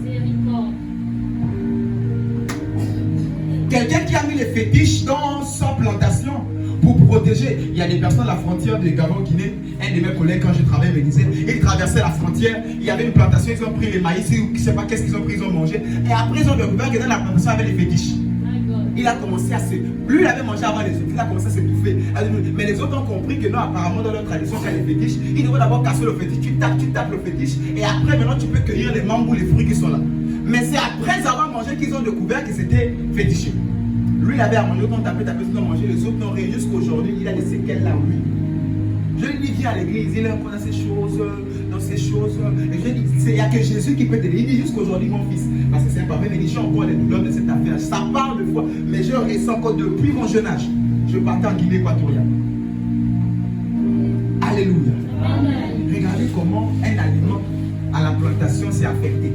B: Quelqu'un qui a mis les fétiches dans sa plantation pour protéger. Il y a des personnes à la frontière de Gabon-Guinée. Un de mes collègues, quand je travaillais, me disait, ils traversaient la frontière, il y avait une plantation, ils ont pris les maïs, je ne sais pas qu'est-ce qu'ils ont pris, ils ont mangé. Et après, ils ont découvert que dans la plantation, il y avait les fétiches. Il a commencé à se... Lui, il avait mangé avant les autres, il a commencé à s'étouffer. Mais les autres ont compris que non, apparemment, dans leur tradition, quand il y a les fétiches, ils devraient d'abord casser le fétiche. Tu tapes le fétiche, et après, maintenant, tu peux cueillir les mangues ou les fruits qui sont là. Mais c'est après avoir mangé qu'ils ont découvert que c'était fétiché. Lui, il avait à manger, autant taper, ils ont mangé, les autres n'ont rien. Jusqu'aujourd'hui, il a des séquelles là, lui. Je lui dis, viens à l'église, il est encore dans ces choses. Et je lui dis, il n'y a que Jésus qui peut t'aider. Il dit, jusqu'aujourd'hui, mon fils, parce que c'est un papa, il dit, j'ai encore les douleurs de cette affaire. Ça parle de foi, mais je ressens encore depuis mon jeune âge. Je partais en Guinée équatoriale. Alléluia. Amen. Regardez comment un aliment à la plantation s'est affecté.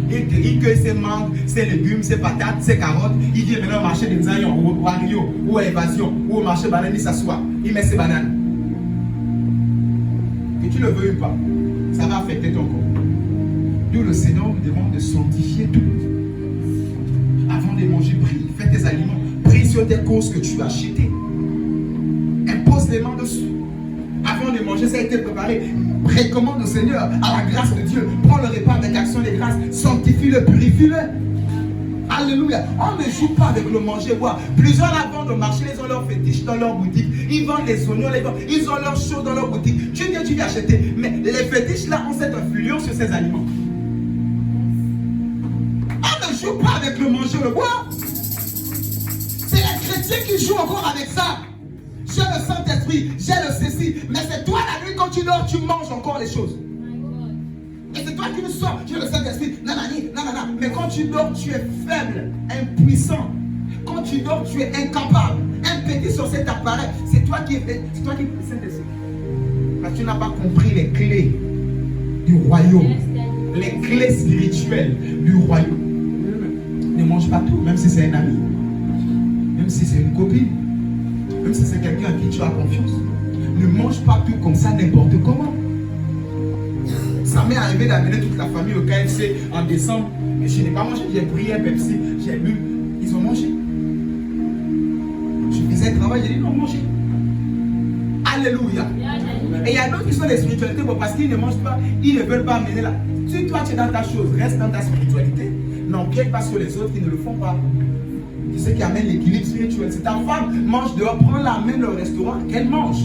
B: Il dit que ses mangues, ses légumes, ses patates, ses carottes, il vient maintenant au marché des Zayon, ou à Rio, ou à Évasion, ou au marché banane, il s'assoit, il met ses bananes. Que tu le veuilles ou pas, ça va affecter ton corps. D'où le Seigneur nous demande de sanctifier tout. Avant de manger, prie, fais tes aliments, prie sur tes courses que tu as achetées. Impose les mains dessus. Avant de manger, ça a été préparé. Recommande au Seigneur, à la grâce de Dieu. Prends le repas avec action de grâce. Sanctifie-le, purifie-le. Alléluia. On ne joue pas avec le manger boire. Plusieurs avant de marcher, ils ont leur fétiche dans leur boutique. Ils vendent les oignons, ils ont leurs choses dans leur boutique. Tu viens acheter. Mais les fétiches là ont cette influence sur ces aliments. On ne joue pas avec le manger le boire. C'est les chrétiens qui jouent encore avec ça. J'ai le Saint-Esprit, j'ai le ceci. Mais c'est toi la nuit quand tu dors, tu manges encore les choses. Et c'est toi qui nous sors, j'ai le Saint-Esprit, nanani, nanana. Mais quand tu dors, tu es faible, impuissant. Quand tu dors, tu es incapable. Un petit sur cet appareil, c'est toi qui es le Saint-Esprit. Parce que tu n'as pas compris les clés du royaume. Les clés spirituelles du royaume. Ne mange pas tout, même si c'est un ami. Même si c'est une copine. Même si c'est quelqu'un à qui tu as confiance. Ne mange pas tout comme ça n'importe comment. Ça m'est arrivé d'amener toute la famille au KFC en décembre. Mais je n'ai pas mangé. J'ai pris un Pepsi, j'ai bu. Ils ont mangé. Je faisais un travail, j'ai dit non, mangez. Alléluia. Et il y a d'autres qui sont des spiritualités parce qu'ils ne mangent pas, ils ne veulent pas amener là. Si toi tu es dans ta chose, reste dans ta spiritualité. N'empiète pas sur les autres qui ne le font pas. C'est ce qui amène l'équilibre spirituel. Si ta femme mange dehors, prends la main au restaurant, qu'elle mange.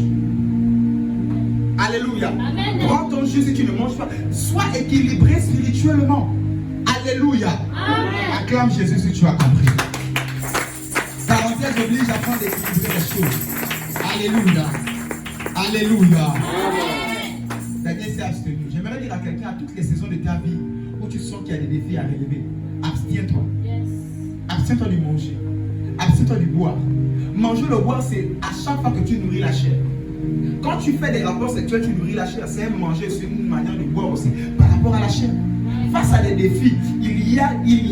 B: Alléluia.
C: Amen.
B: Prends ton jus si tu ne manges pas. Sois équilibré spirituellement. Alléluia.
C: Amen.
B: Acclame Jésus si tu as compris. Parenthèse oblige à prendre d'équilibrer les choses. Alléluia. Alléluia. Daniel s'est abstenu. J'aimerais dire à quelqu'un à toutes les saisons de ta vie où tu sens qu'il y a des défis à relever, abstiens-toi. Abstiens-toi de manger. Abstiens-toi de boire. Manger le boire, c'est à chaque fois que tu nourris la chair. Quand tu fais des rapports sexuels, tu nourris la chair. C'est un manger, c'est une manière de boire aussi par rapport à la chair. Face à des défis, il y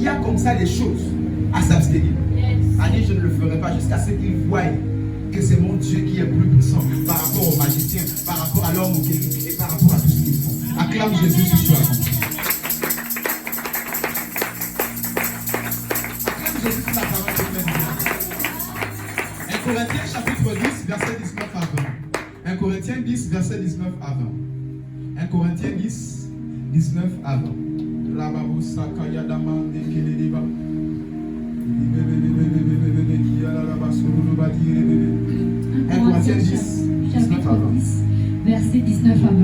B: a comme ça des choses à s'abstenir. Allez, je ne le ferai pas jusqu'à ce qu'ils voient que c'est mon Dieu qui est plus puissant par rapport aux magiciens, par rapport à l'homme au guéri et par rapport à tout ce qu'ils font. Acclame Jésus si tu as compris. Acclame Jésus si la parole te plaît. 1 Corinthiens chapitre 10, verset 19 à 20. 1 Corinthiens 10, verset 19 à 20. 1 Corinthiens 10, 19 à 20. Lababo Sakaya Daman de Keleba.
C: 1 Corinthiens 10, chapitre 10, verset 19 à 20.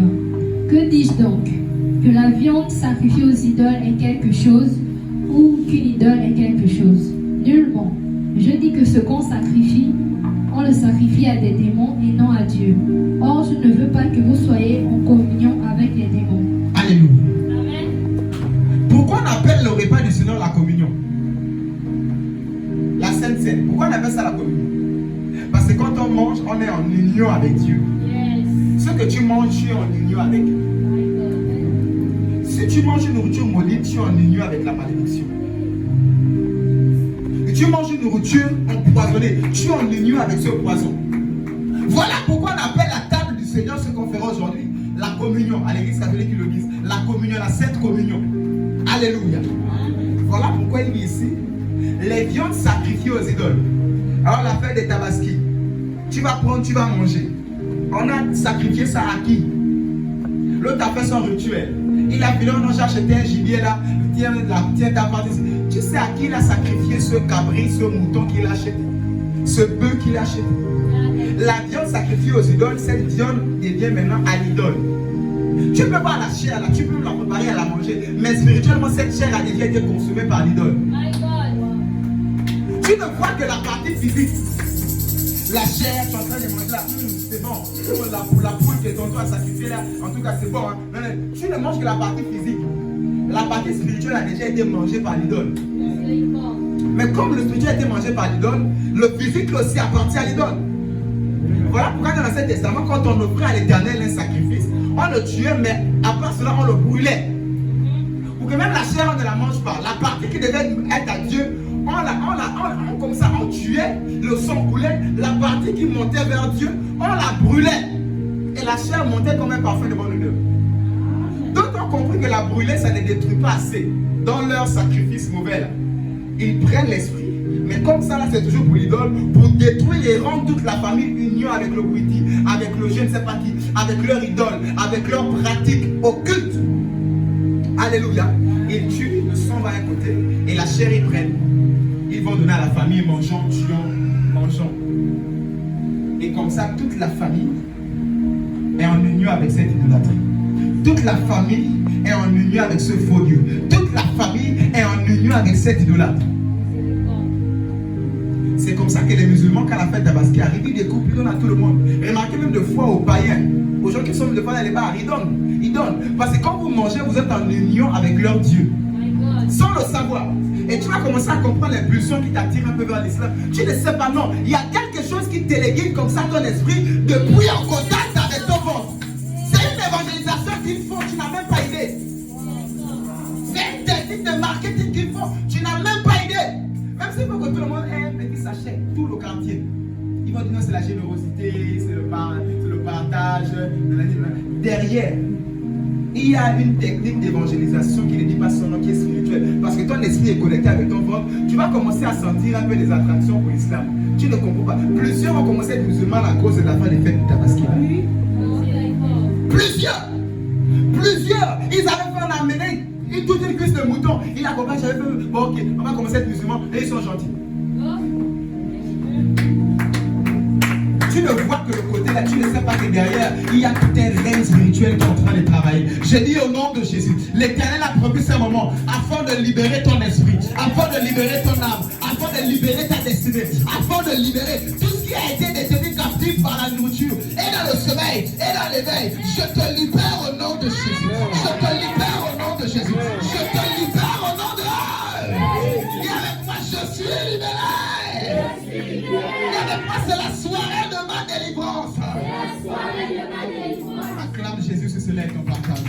C: Que dis-je donc? Que la viande sacrifiée aux idoles est quelque chose ou qu'une idole est quelque chose? Nullement. Je dis que ce qu'on sacrifie, on le sacrifie à des démons et non à Dieu. Or, je ne veux pas que vous soyez en communion avec les démons.
B: Alléluia.
C: Amen.
B: Pourquoi on appelle le repas du Seigneur la communion? La Sainte Seine. Pourquoi on appelle ça la communion? Parce que quand on mange, on est en union avec Dieu. Ce que tu manges, tu es en union avec. Si tu manges une nourriture maudite, tu es en union avec la malédiction. Et tu manges une nourriture empoisonnée, tu es en union avec ce poison. Voilà pourquoi on appelle la table du Seigneur ce qu'on fera aujourd'hui la communion. À l'église catholique, ils le disent. La communion, la sainte communion. Alléluia. Voilà pourquoi il dit ici les viandes sacrifiées aux idoles. Alors la fête des tabaski, tu vas prendre, tu vas manger. On a sacrifié ça à qui? L'autre a fait son rituel. Il a filé, on a acheté un gibier là, tiens ta partie. Tu sais à qui il a sacrifié ce cabri, ce mouton qu'il a acheté, ce bœuf qu'il a acheté. La viande sacrifiée aux idoles, cette viande devient maintenant à l'idole. Tu ne peux pas la chair là, tu peux la préparer à la manger, mais spirituellement cette chair a déjà été consommée par l'idole. Tu ne vois que la partie physique. La chair, tu es en train de manger là, c'est bon. La poule qui est en toi à sacrifier là, en tout cas c'est bon. Hein. Non, tu ne manges que la partie physique. La partie spirituelle a déjà été mangée par l'idole. Mais comme le spirituel a été mangé par l'idole, le physique aussi appartient à l'idole. Voilà pourquoi dans l'Ancien Testament, quand on offrait à l'Éternel un sacrifice, on le tuait, mais après cela, on le brûlait. Pour que même la chair, on ne la mange pas. La partie qui devait être à Dieu, comme ça, on tuait, le sang coulait, la partie qui montait vers Dieu, on la brûlait. Et la chair montait comme un parfum de bonne odeur. D'autres ont compris que la brûler, ça ne détruit pas assez. Dans leur sacrifice mauvais, là, ils prennent l'esprit. Mais comme ça, là, c'est toujours pour l'idole, pour détruire et rendre toute la famille union avec le Witi, avec le je ne sais pas qui, avec leur idole, avec leur pratique occulte. Alléluia. Ils tuent, le sang va à un côté, et la chair, ils prennent. Ils vont donner à la famille, mangeons, tuons, mangeons. Et comme ça, toute la famille est en union avec cette idolâtrie. Toute la famille est en union avec ce faux Dieu. Toute la famille est en union avec cette idolâtre. C'est comme ça que les musulmans, quand la fête Tabaski arrive, ils découpent, ils donnent à tout le monde. Remarquez même de fois aux païens, aux gens qui sont de fois dans les bars, ils donnent. Ils donnent. Parce que quand vous mangez, vous êtes en union avec leur Dieu. Sans le savoir. Et tu vas commencer à comprendre l'impulsion qui t'attire un peu vers l'islam. Tu ne sais pas, non. Il y a quelque chose qui téléguide comme ça ton esprit depuis en contact avec ton ventre. C'est une évangélisation qu'ils font, tu n'as même pas idée. C'est une technique de marketing qu'ils font, tu n'as même pas idée. Même s'il faut que tout le monde ait un petit sachet, tout le quartier. Ils vont dire non, c'est la générosité, c'est le partage. Derrière, il y a une technique d'évangélisation qui ne dit pas son nom, qui est spirituelle. Parce que ton esprit est connecté avec ton ventre, tu vas commencer à sentir un peu des attractions pour l'islam. Tu ne comprends pas. Plusieurs ont commencé à être musulmans à cause de la fin des fêtes du Tabaski. Plusieurs. Ils avaient fait en amener toute une cuisse de mouton. Il a compris, j'avais fait, bon ok, on va commencer à être musulmans et ils sont gentils. Tu ne vois que le côté là, tu ne sais pas que derrière, il y a tout un règne spirituel qui est en train de travailler. Je dis au nom de Jésus, l'Éternel a prévu ce moment afin de libérer ton esprit, afin de libérer ton âme, afin de libérer ta destinée, afin de libérer tout ce qui a été détenu captif par la nourriture, et dans le sommeil, et dans l'éveil. Je te libère au nom de Jésus. Je te libère au nom de Jésus. Je te libère au nom de Jésus. Et avec moi, je suis libéré. Et avec moi, c'est la soirée de ma délivrance. Acclame Jésus, c'est cela ton partage.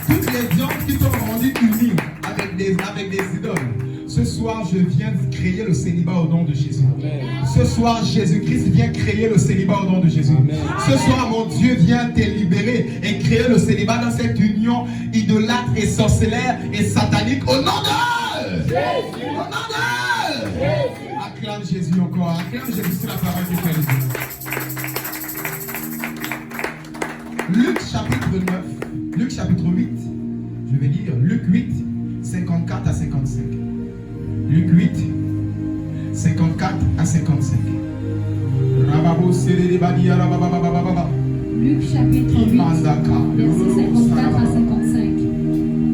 B: Toutes les viandes qui t'ont rendu unies avec des idoles. Ce soir, je viens créer le célibat au nom de Jésus. Amen. Ce soir, Jésus-Christ vient créer le célibat au nom de Jésus. Amen. Ce soir, mon Dieu vient te libérer et créer le célibat dans cette union idolâtre et sorcellaire et satanique au nom de Jésus. Au nom de Jésus. Acclame Jésus encore. Acclame Jésus, c'est la parole du Père. Luc chapitre 9, Luc chapitre 8, je vais lire Luc 8, 54 à 55. Luc 8, 54 à 55.
C: Luc chapitre 8, verset 54 à 55.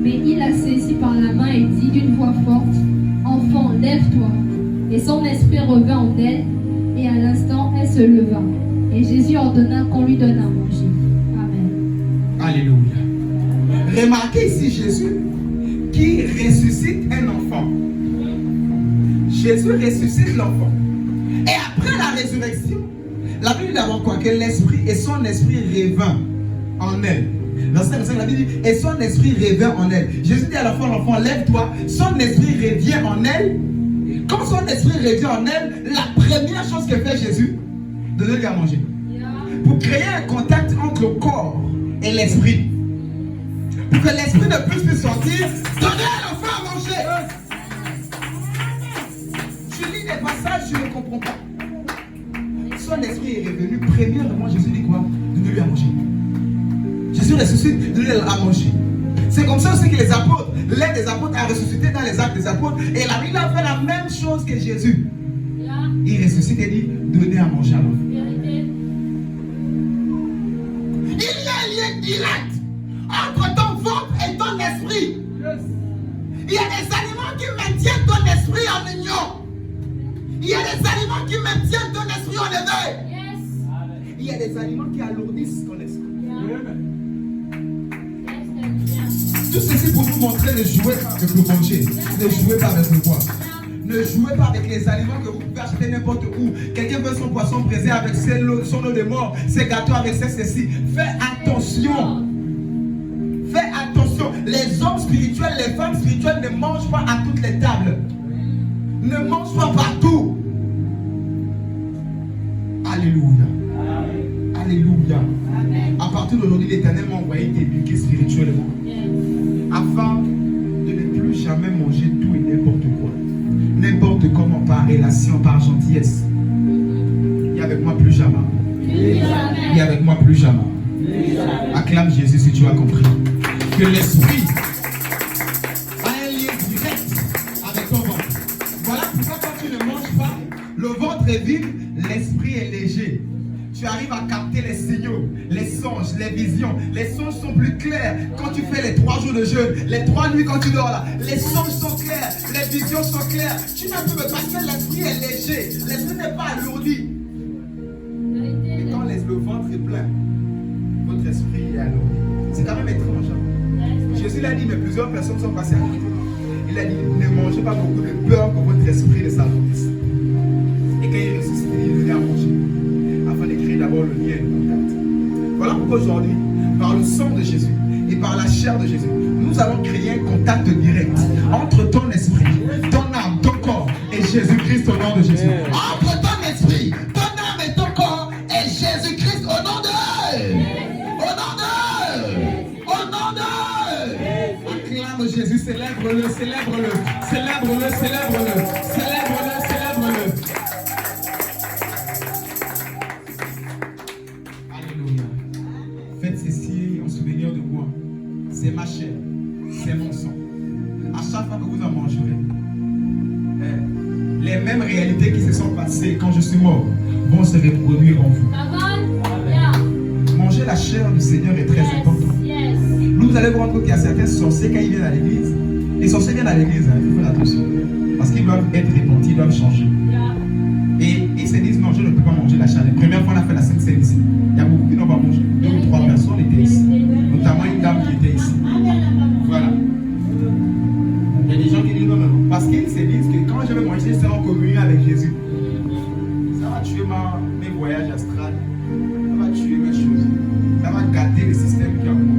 C: Mais il la saisit par la main et dit d'une voix forte, « Enfant, lève-toi. » Et son esprit revint en elle, et à l'instant, elle se leva. Et Jésus ordonna qu'on lui donne à manger. Amen.
B: Alléluia. Remarquez ici Jésus qui ressuscite un enfant. Jésus ressuscite l'enfant. Et après la résurrection, la Bible dit d'abord quoi? Que l'esprit et son esprit revint en elle. La Bible dit, et son esprit revint en elle. Jésus dit à l'enfant, lève-toi. Son esprit revient en elle. Comme son esprit revient en elle, la première chose que fait Jésus, donner lui à manger. Pour créer un contact entre le corps et l'esprit. Pour que l'esprit ne puisse plus sortir, donnez à l'enfant à manger. Je lis des passages, je ne comprends pas. Son esprit est revenu. Premièrement, Jésus dit quoi? Donnez lui à manger. Jésus ressuscite, donnez lui à manger. C'est comme ça aussi que les apôtres, l'un des apôtres a ressuscité dans les actes des apôtres. Et la Bible a fait la même chose que Jésus. Il ressuscite et dit, donnez à manger à l'enfant. Il y a un lien direct entre ton ventre et ton esprit. Il y a des aliments qui maintiennent ton esprit en union. Il y a des aliments qui maintiennent ton esprit en éveil. Il y a des aliments qui alourdissent ton esprit. Tout ceci pour vous montrer ne jouez pas avec le manger. Ne jouez pas avec le bois. Ne jouez pas avec les aliments que vous pouvez acheter n'importe où. Quelqu'un veut son poisson braisé avec son eau de mort, ses gâteaux avec ceci. Fais attention. Fais attention. Les hommes spirituels, les femmes spirituelles ne mangent pas à toutes les tables. Ne mangent pas partout. Alléluia. Alléluia. À partir d'aujourd'hui, l'Éternel m'a envoyé t'éduquer spirituellement. Afin de ne plus jamais manger tout et n'importe quoi. N'importe comment, par relation, par gentillesse. Et avec moi plus jamais. Et avec moi plus jamais. Acclame Jésus si tu as compris. Que l'esprit a un lien direct avec ton ventre. Voilà pourquoi quand tu ne manges pas, le ventre est vide, l'esprit est léger. Tu arrives à capter les signaux, les songes, les visions. Les songes sont plus clairs quand tu fais les 3 jours de jeûne, les 3 nuits quand tu dors là. Les songes sont clairs, les visions sont claires. Tu n'as plus parce que l'esprit est léger, l'esprit n'est pas alourdi. Et quand le ventre est plein, votre esprit est alourdi. C'est quand même étrange. Hein? Jésus l'a dit, mais plusieurs personnes sont passées à côté. Il a dit, ne mangez pas beaucoup de peur que votre esprit ne s'alourdisse. Et quand il ressuscite, il venait à manger. Afin de créer d'abord le lien et le contact. Voilà pourquoi aujourd'hui, par le sang de Jésus et par la chair de Jésus, nous allons créer un contact direct entre ton esprit, ton âme, ton corps et Jésus-Christ au nom de Jésus. Entre ton esprit, ton âme et ton corps et Jésus-Christ au nom de... Au nom de... Au nom de... Acclame Jésus, célèbre-le, célèbre-le, célèbre-le, célèbre-le, célèbre-le, célèbre-le. Faites ceci en souvenir de moi. C'est ma chair, c'est mon sang. À chaque fois que vous en mangerez, les mêmes réalités vérités qui se sont passées quand je suis mort vont se reproduire en vous. Manger la chair du Seigneur est très important. Vous allez vous rendre compte qu'il y a certains sorciers quand ils viennent à l'église. Les sorciers viennent à l'église, il faut faire attention. Parce qu'ils doivent être repentis, ils doivent changer. Et ils se disent non, je ne peux pas manger la chair. La première fois, on a fait la Sainte Seine ici. Il y a beaucoup qui n'ont pas mangé. 2 ou 3 personnes étaient ici. Notamment une dame qui était ici. Voilà. Il y a des gens qui disent non, non, non. Parce qu'ils se disent que quand je vais manger, c'est en communion avec Jésus. Ça va tuer mes voyages astrales. Ça va tuer mes choses. Ça va gâter le système qui est en moi.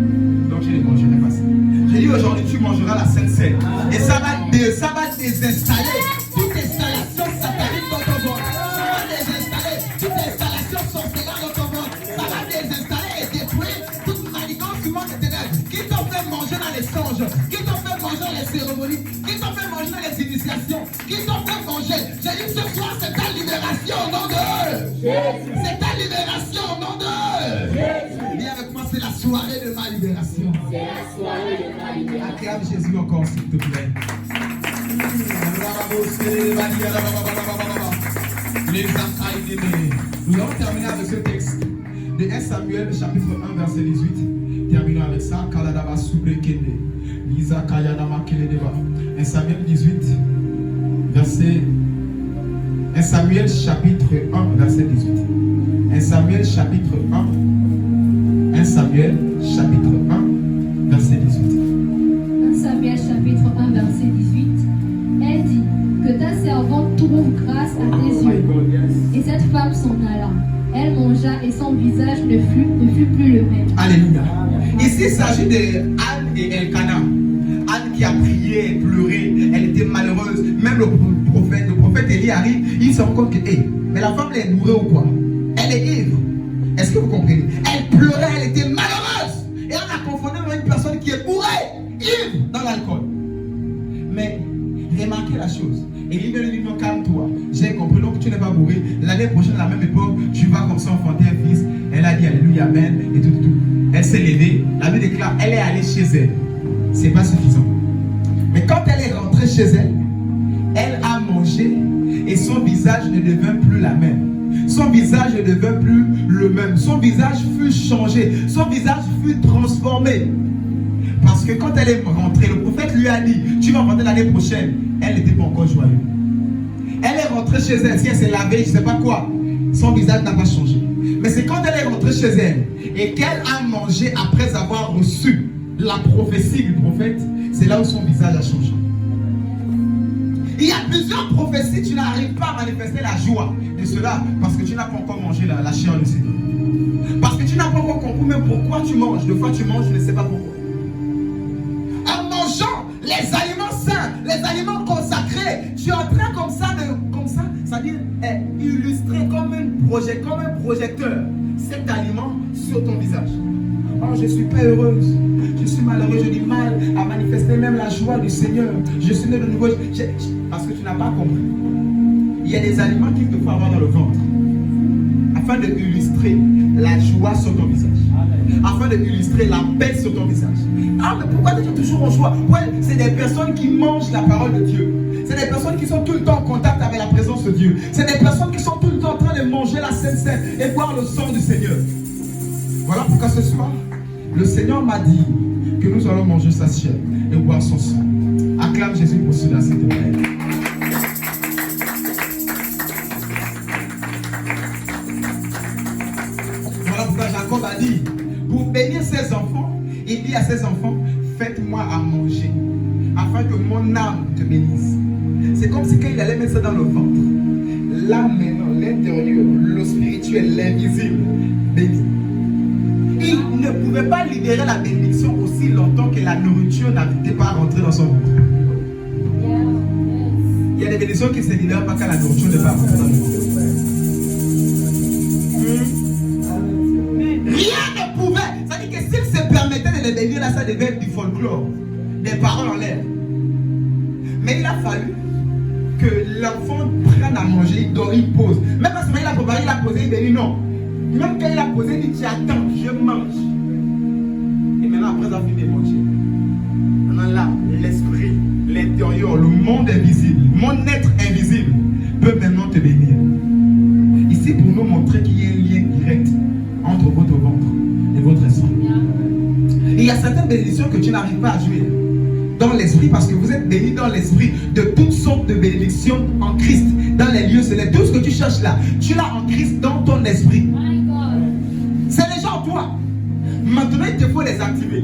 B: Donc je ne mangerai pas ça. J'ai dit aujourd'hui, tu mangeras la Sainte Seine. Et ça va désinstaller toute installation satanique dans ton ventre. Ça va désinstaller toute installation sorcière dans ton ventre. Ça va désinstaller et détruire toute manigance du monde éternel. Qui t'ont fait manger dans les songes, qui t'ont fait manger dans les cérémonies, qui t'ont fait manger dans les initiations, qui t'ont fait manger. J'ai dit ce soir, c'est ta libération au nom d'eux. C'est ta libération au nom d'eux. Viens avec moi, c'est la soirée de ma libération. C'est la soirée de ma libération. Acclame Jésus encore, s'il te plaît. Les nous allons terminer avec ce texte de 1 Samuel chapitre 1 verset 18. Terminons avec ça. 1 Samuel 18 verset 1 Samuel chapitre 1 verset 18. 1 Samuel chapitre 1. 1 Samuel chapitre 1 verset 18.
C: 1 Samuel chapitre 1 verset 18. Elle dit que ta servante trouve grâce à tes yeux. Et cette femme s'en alla. Elle mangea et son visage ne fut plus le même.
B: Alléluia. Ici, il s'agit de Anne et Elkana. Anne qui a prié et pleuré. Elle était malheureuse. Même le prophète Élie arrive. Il se rend compte que, mais la femme, elle est bourrée ou quoi? Elle est ivre. Est-ce que vous comprenez? Elle pleurait, elle était malheureuse. Et on la confondait avec une personne qui est bourrée, ivre dans l'alcool. Mais remarquez la chose. Et il lui dit non, calme-toi. J'ai compris, donc tu n'es pas bourré. L'année prochaine, à la même époque, tu vas comme ça enfanter un fils. Elle a dit alléluia, amen, et tout. Elle s'est levée. La Bible déclare, elle est allée chez elle. C'est pas suffisant. Mais quand elle est rentrée chez elle, elle a mangé et son visage ne devint plus la même. Son visage ne devint plus le même. Son visage fut changé. Son visage fut transformé. Parce que quand elle est rentrée, le prophète lui a dit, tu vas enfanter l'année prochaine. Elle n'était pas encore joyeuse. Elle est rentrée chez elle. Si elle s'est lavée, je ne sais pas quoi, son visage n'a pas changé. Mais c'est quand elle est rentrée chez elle et qu'elle a mangé après avoir reçu la prophétie du prophète, c'est là où son visage a changé. Il y a plusieurs prophéties, tu n'arrives pas à manifester la joie de cela parce que tu n'as pas encore mangé la chair du Seigneur. Parce que tu n'as pas encore compris même pourquoi tu manges. Des fois tu manges, je ne sais pas pourquoi. En mangeant les aliments sains, les aliments consacrés, tu es en train comme ça, c'est-à-dire illustrer comme un projecteur cet aliment sur ton visage. Oh, je ne suis pas heureuse, je suis malheureuse, j'ai du mal à manifester même la joie du Seigneur. Je suis né de nouveau. Parce que tu n'as pas compris. Il y a des aliments qu'il te faut avoir dans le ventre afin de illustrer la joie sur ton visage, afin de illustrer la paix sur ton visage. Ah, mais pourquoi tu es toujours en joie? Ouais, c'est des personnes qui mangent la parole de Dieu. C'est des personnes qui sont tout le temps en contact avec la présence de Dieu. C'est des personnes qui sont tout le temps en train de manger la Sainte Seine et boire le sang du Seigneur. Voilà pourquoi ce soir, le Seigneur m'a dit que nous allons manger sa chair et boire son sang. Acclame Jésus pour cela, s'il te plaît. Voilà pourquoi Jacob a dit, pour bénir ses enfants, il dit à ses enfants, faites-moi à manger, afin que mon âme te bénisse. C'est comme si quand il allait mettre ça dans le ventre, l'âme maintenant, l'intérieur, le spirituel, l'invisible, béni. Il ne pouvait pas libérer la bénédiction aussi longtemps que la nourriture n'était pas rentrée dans son ventre. Il y a des bénédictions qui ne se libèrent pas quand la nourriture n'est pas rentrée dans le ventre. Rien ne pouvait. C'est-à-dire que s'il se permettait de les bénir, là, ça devait être du folklore, des paroles en l'air. Mais il a fallu que l'enfant prenne à manger, il dort, il pose. Même quand il a préparé, il a posé, il bénit, non. Même quand il a posé, il dit, tu attends, je mange. Et maintenant, après avoir fini de manger, maintenant là, l'esprit, l'intérieur, le monde invisible, mon être invisible, peut maintenant te bénir. Ici, pour nous montrer qu'il y a un lien direct entre votre ventre et votre esprit. Et il y a certaines bénédictions que tu n'arrives pas à jouer dans l'esprit parce que vous êtes bénis dans l'esprit de toutes sortes de bénédictions en Christ, dans les lieux célestes. Tout ce que tu cherches là, tu l'as en Christ dans ton esprit. C'est déjà en toi. Maintenant, il te faut les activer.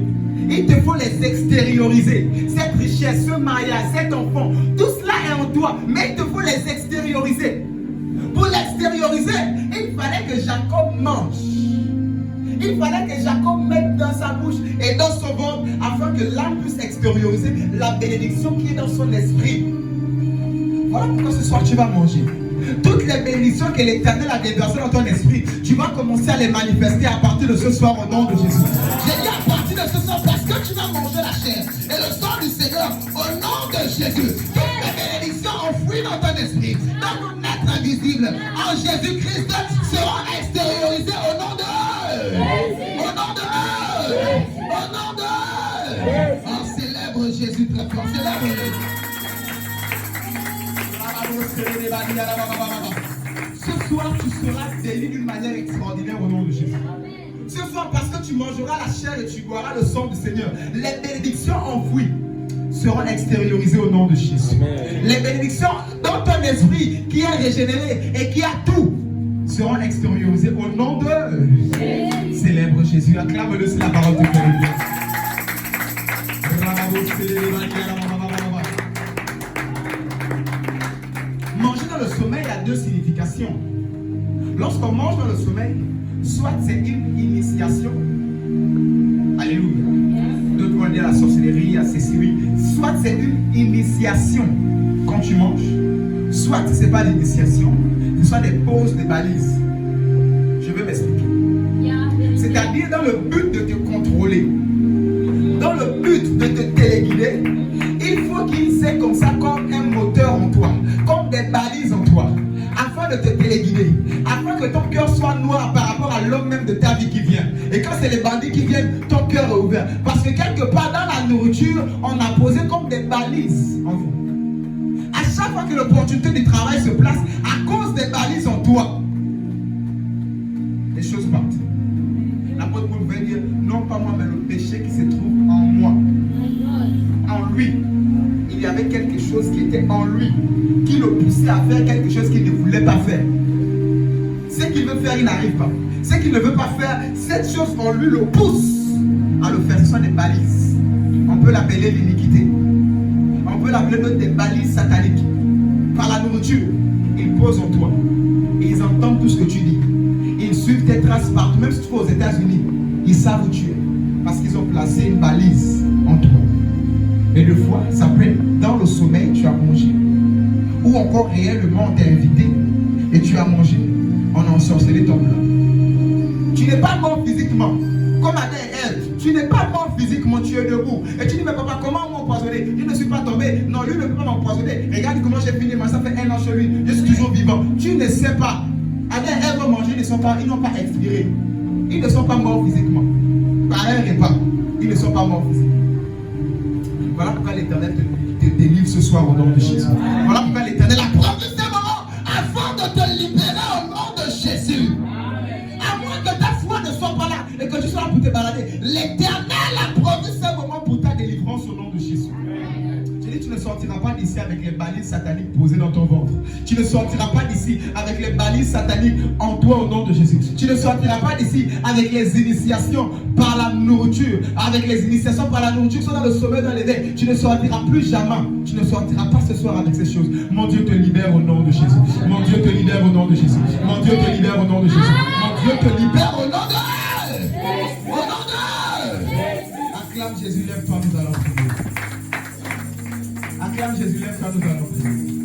B: Il te faut les extérioriser. Cette richesse, ce mariage, cet enfant, tout cela est en toi. Mais il te faut les extérioriser. Pour l'extérioriser, il fallait que Jacob mange. Il fallait que Jacob mette dans sa bouche et dans son ventre afin que l'âme puisse extérioriser la bénédiction qui est dans son esprit. Voilà pourquoi ce soir tu vas manger. Toutes les bénédictions que l'Éternel a déversées dans ton esprit, tu vas commencer à les manifester à partir de ce soir au nom de Jésus. J'ai dit à partir de ce soir parce que tu vas manger la chair et le sang du Seigneur au nom de Jésus. Toutes les bénédictions enfouies dans ton esprit, dans ton être invisible, en Jésus-Christ seront extériorisées au nom de au nom de au nom de on célèbre Jésus très fort, célèbre-le. Ce soir, tu seras béni d'une manière extraordinaire au nom de Jésus. Ce soir, parce que tu mangeras la chair et tu boiras le sang du Seigneur, les bénédictions enfouies seront extériorisées au nom de Jésus. Les bénédictions dans ton esprit qui est régénéré et qui a tout seront extériorisées au nom de Jésus. Célèbre Jésus. Acclame-le, c'est la parole de Dieu. Manger dans le sommeil a deux significations. Lorsqu'on mange dans le sommeil, soit c'est une initiation. Alléluia. D'autres vont dire à la sorcellerie, à Cécile. Soit c'est une initiation quand tu manges. Soit ce n'est pas l'initiation, ce sont des pauses, des balises. Je vais m'expliquer. C'est-à-dire dans le but de te contrôler, dans le but de te téléguider, il faut qu'il s'ait comme ça, comme un moteur en toi, comme des balises en toi, afin de te téléguider, afin que ton cœur soit noir par rapport à l'homme même de ta vie qui vient. Et quand c'est les bandits qui viennent, ton cœur est ouvert. Parce que quelque part dans la nourriture, on a posé comme des balises en vous. À chaque fois que l'opportunité du travail se place, à cause des balises en toi, les choses partent. L'apôtre Paul veut dire, non pas moi, mais le péché qui se trouve en moi. En lui. Il y avait quelque chose qui était en lui, qui le poussait à faire quelque chose qu'il ne voulait pas faire. Ce qu'il veut faire, il n'arrive pas. Ce qu'il ne veut pas faire, cette chose en lui le pousse à le faire. Ce sont des balises. On peut l'appeler l'iniquité. On peut l'appeler des balises sataniques. Par la nourriture, ils posent en toi. Et ils entendent tout ce que tu dis. Ils suivent tes traces partout. Même si tu vas aux États-Unis, ils savent où tu es. Parce qu'ils ont placé une balise en toi. Et deux fois, ça peut être dans le sommeil, tu as mangé. Ou encore réellement, on t'a invité et tu as mangé. On a ensorcelé ton plat. Tu n'es pas mort physiquement. Comme Adam et Ève, tu n'es pas mort physiquement, tu es debout. Et tu dis, mais papa, comment m'empoisonner? Je ne suis pas tombé. Non, lui ne peut pas m'empoisonner. Regarde comment j'ai fini, moi ça fait 1 an chez lui. Je suis toujours vivant. Tu ne sais pas. Adam et Ève ont mangé, ils n'ont pas expiré. Ils ne sont pas morts physiquement. Par un repas, ils ne sont pas morts physiquement. Voilà pourquoi l'Éternel te délivre ce soir au nom de Jésus. Voilà pourquoi l'Éternel a promis ce moment afin de te libérer au nom de Jésus. À moins que ta foi ne soit pas là et que tu sois là pour te balader, l'Éternel a promis ce moment pour ta délivrance au nom de Jésus. Je dis, tu ne sortiras pas d'ici avec les balises sataniques posées dans ton ventre. Tu ne sortiras pas d'ici avec les balises sataniques en toi au nom de Jésus. Tu ne sortiras pas d'ici avec les initiations par la nourriture. Avec les initiations par la nourriture qui sont dans le sommeil, dans l'éveil. Tu ne sortiras plus jamais. Tu ne sortiras pas ce soir avec ces choses. Mon Dieu te libère au nom de Jésus. Mon Dieu te libère au nom de Jésus. Mon Dieu te libère au nom de Jésus. Mon Dieu te libère au nom de... Au nom de... Acclame Jésus, lève-toi, nous allons prier. Acclame Jésus, lève-toi, nous allons prier.